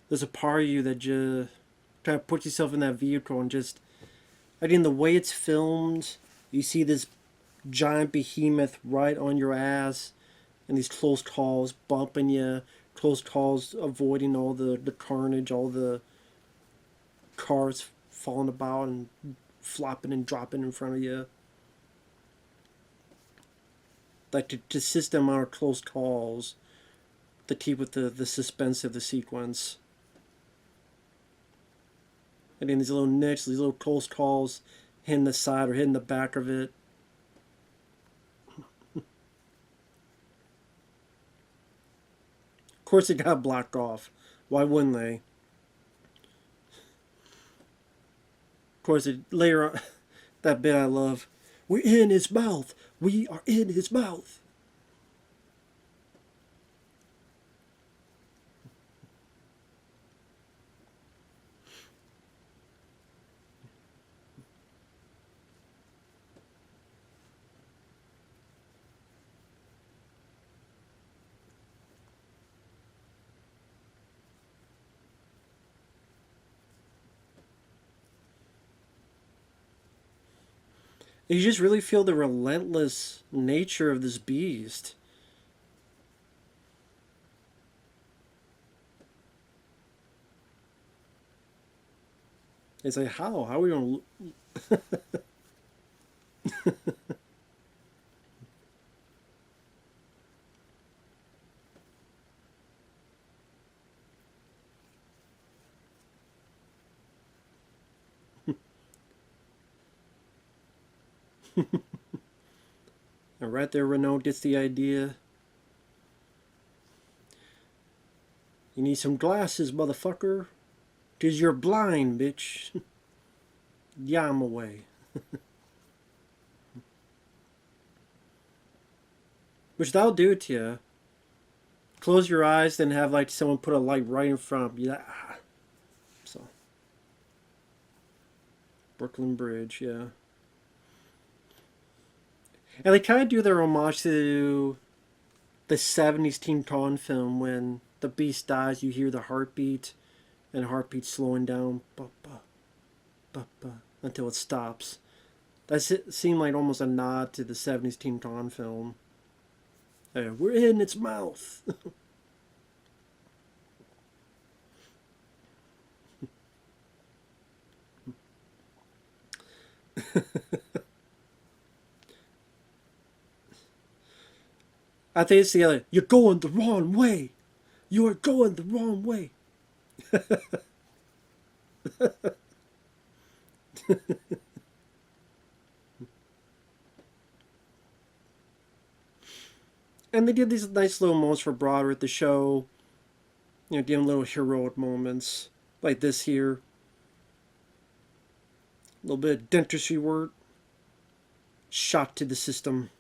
there's a part of you that just kind of puts yourself in that vehicle and just, I mean, the way it's filmed, you see this giant behemoth right on your ass, and these close calls bumping you, close calls avoiding all the carnage, all the cars falling about and flopping and dropping in front of you. Like to system amount of close calls to keep with the suspense of the sequence. And then these little nicks, these little close calls hitting the side or hitting the back of it. Of course, it got blocked off. Why wouldn't they? Of course, it later on, that bit I love. We're in his mouth. We are in his mouth. You just really feel the relentless nature of this beast. It's like, how? How are we going to... And right there, Reno gets the idea. You need some glasses, motherfucker. 'Cause you're blind, bitch. Yeah, I'm away. Which that'll do it to you. Close your eyes, then have like someone put a light right in front of you. Ah. So, Brooklyn Bridge, yeah. And they kind of do their homage to the 70s Teen Con film when the beast dies, you hear the heartbeat, and the heartbeat slowing down until it stops. That seemed like almost a nod to the 70s Teen Con film. We're in its mouth. I think it's the other. You're going the wrong way. You are going the wrong way. And they did these nice little moments for Broderick to show, you know, give him little heroic moments like this here. A little bit of dentistry work. Shot to the system.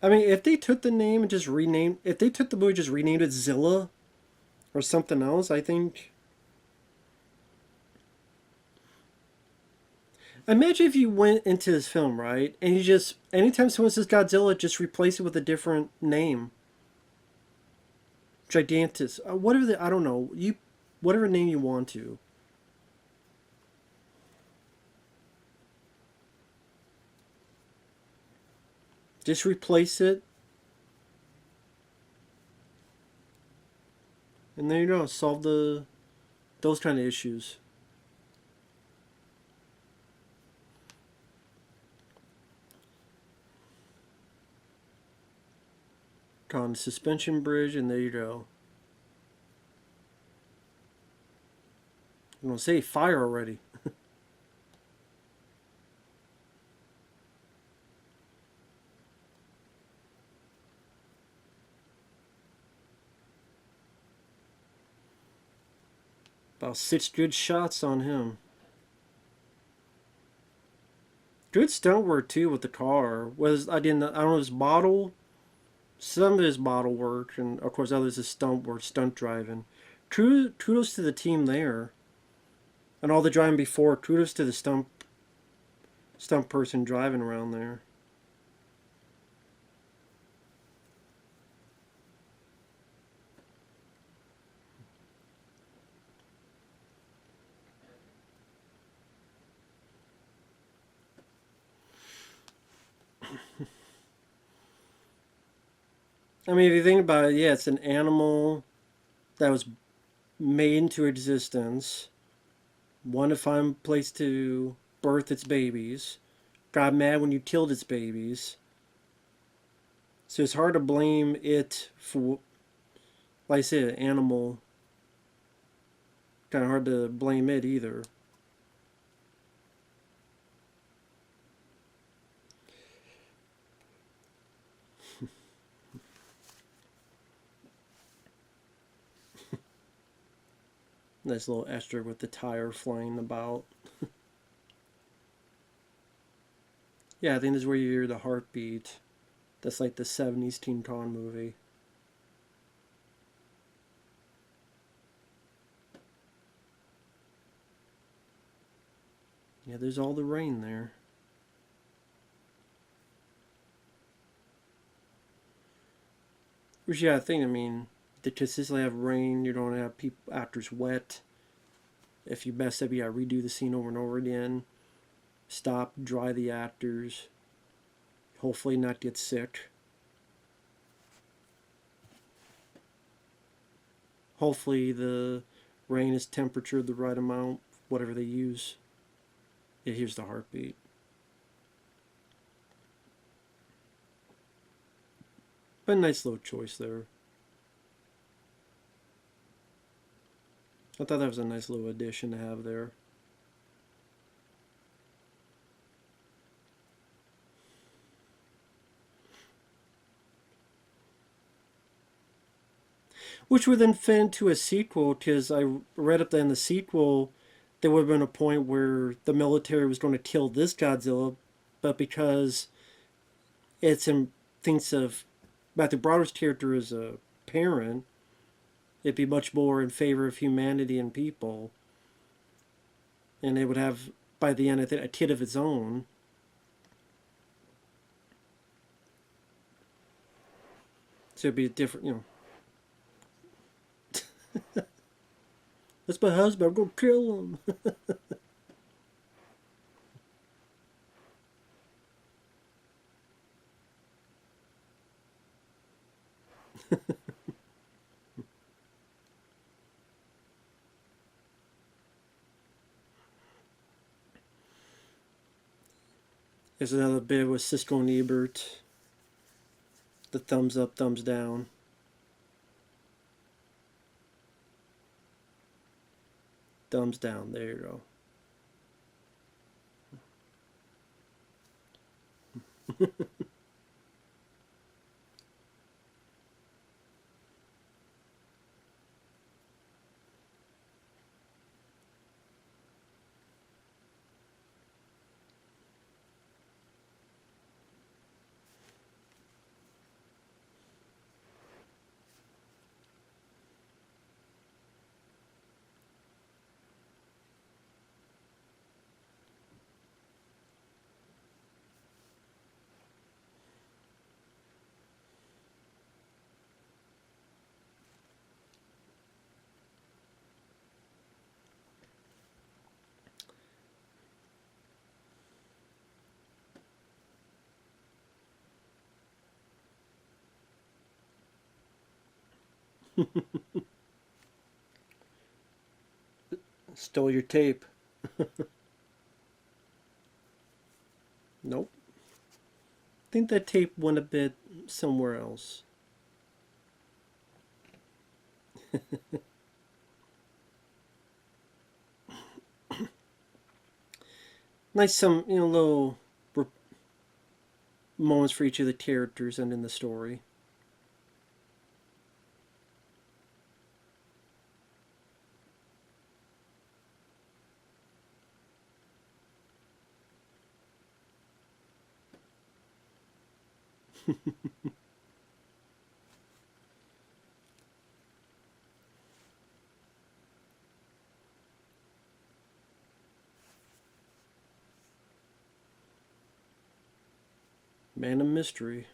I mean, if they took the name and just renamed, if they took the movie and just renamed it Zilla or something else, I think. Imagine if you went into this film, right, and you just, anytime someone says Godzilla, just replace it with a different name. Gigantus, whatever I don't know, whatever name you want to. Just replace it. And there you go, solve those kind of issues. on the suspension bridge, and there you go. I'm gonna say fire already. About 6 good shots on him. Good stunt work too with the car. I don't know, his model. Some of his model work, and of course others is stunt work, stunt driving. Kudos to the team there, and all the driving before. Kudos to the stunt person driving around there. I mean, if you think about it, yeah, it's an animal that was made into existence, wanted to find a place to birth its babies, got mad when you killed its babies. So it's hard to blame it for, like I said, animal. Kind of hard to blame it either. Nice little Esther with the tire flying about. Yeah, I think this is where you hear the heartbeat. That's like the 70s Teen Kong movie. Yeah, there's all the rain there. Which, yeah, I think, I mean, to consistently have rain, you don't have actors wet. If you mess up, you gotta redo the scene over and over again. Stop, dry the actors. Hopefully not get sick. Hopefully the rain is temperature the right amount, whatever they use. Yeah, here's the heartbeat. But a nice little choice there. I thought that was a nice little addition to have there. Which would then fit into a sequel, because I read up that in the sequel, there would have been a point where the military was going to kill this Godzilla, but because thinks of Matthew Broderick's character as a parent, it'd be much more in favor of humanity and people. And it would have, by the end, I think, a kid of its own. So it'd be a different, That's my husband, I'm gonna kill him. There's another bit with Siskel and Ebert. The thumbs up, thumbs down. Thumbs down, there you go. Stole your tape. Nope. I think that tape went a bit somewhere else. Nice, some little moments for each of the characters and in the story. Man of mystery.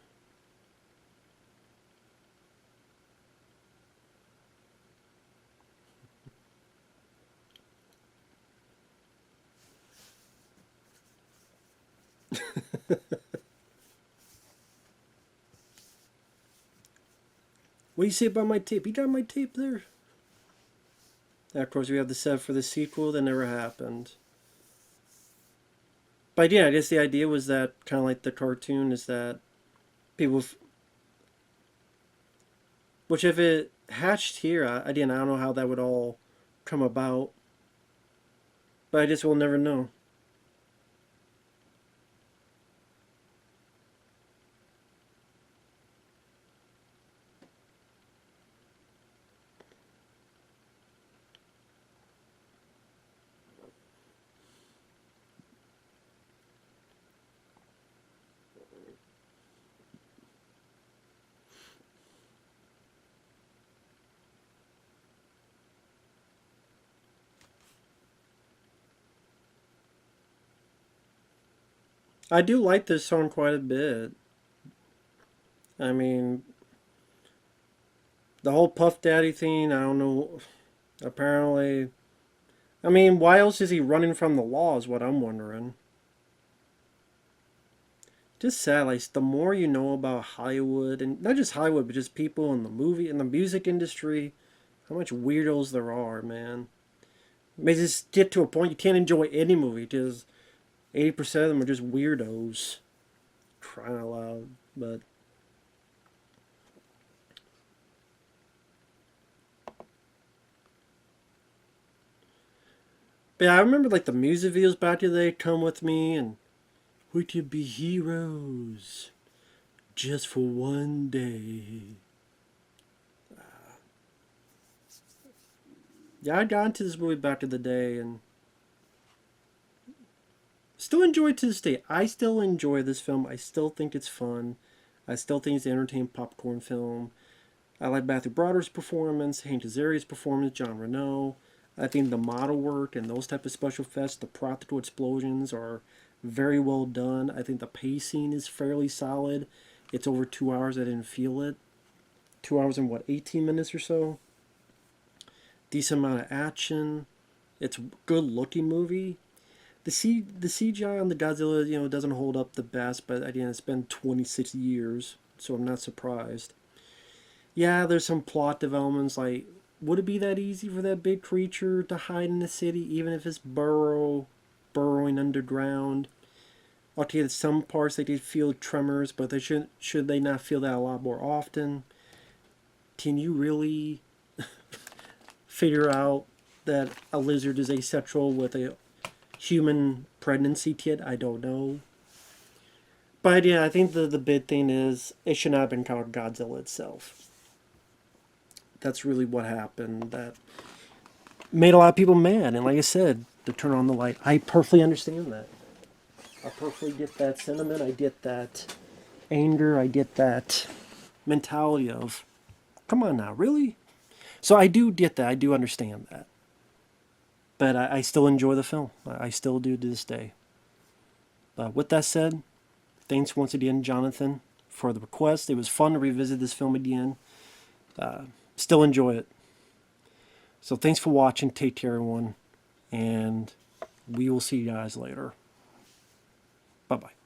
What do you say about my tape? You got my tape there? And of course, we have the set for the sequel that never happened. But yeah, I guess the idea was that, kind of like the cartoon, is that people, which if it hatched here, again, I don't know how that would all come about. But I guess we'll never know. I do like this song quite a bit. I mean, the whole Puff Daddy thing, I don't know. Apparently, I mean, why else is he running from the law is what I'm wondering. Just sad, like, the more you know about Hollywood, and not just Hollywood, but just people in the movie, in the music industry, how much weirdos there are, man. It may just get to a point you can't enjoy any movie, because 80% of them are just weirdos. Crying out loud, but... But yeah, I remember, like, the music videos back in the day, Come With Me, and we could be heroes just for one day. Yeah, I got into this movie back in the day, and still enjoy it to this day. I still enjoy this film. I still think it's fun. I still think it's an entertaining popcorn film. I like Matthew Broderick's performance, Hank Azaria's performance, John Reno. I think the model work and those type of special effects, the practical explosions are very well done. I think the pacing is fairly solid. It's over 2 hours. I didn't feel it. 2 hours and what, 18 minutes or so? Decent amount of action. It's a good looking movie. The CGI on the Godzilla, doesn't hold up the best, but again, it's been 26 years, so I'm not surprised. Yeah, there's some plot developments, like, would it be that easy for that big creature to hide in the city, even if it's burrowing underground? Okay, at some parts they did feel tremors, but they should they not feel that a lot more often? Can you really figure out that a lizard is asexual with a human pregnancy kit? I don't know. But yeah, I think the big thing is it should not have been called Godzilla itself. That's really what happened. That made a lot of people mad. And like I said, to turn on the light, I perfectly understand that. I perfectly get that sentiment. I get that anger. I get that mentality of, come on now, really? So I do get that. I do understand that. But I still enjoy the film. I still do to this day. But with that said, thanks once again, Jonathan, for the request. It was fun to revisit this film again. Still enjoy it. So thanks for watching. Take care, everyone. And we will see you guys later. Bye-bye.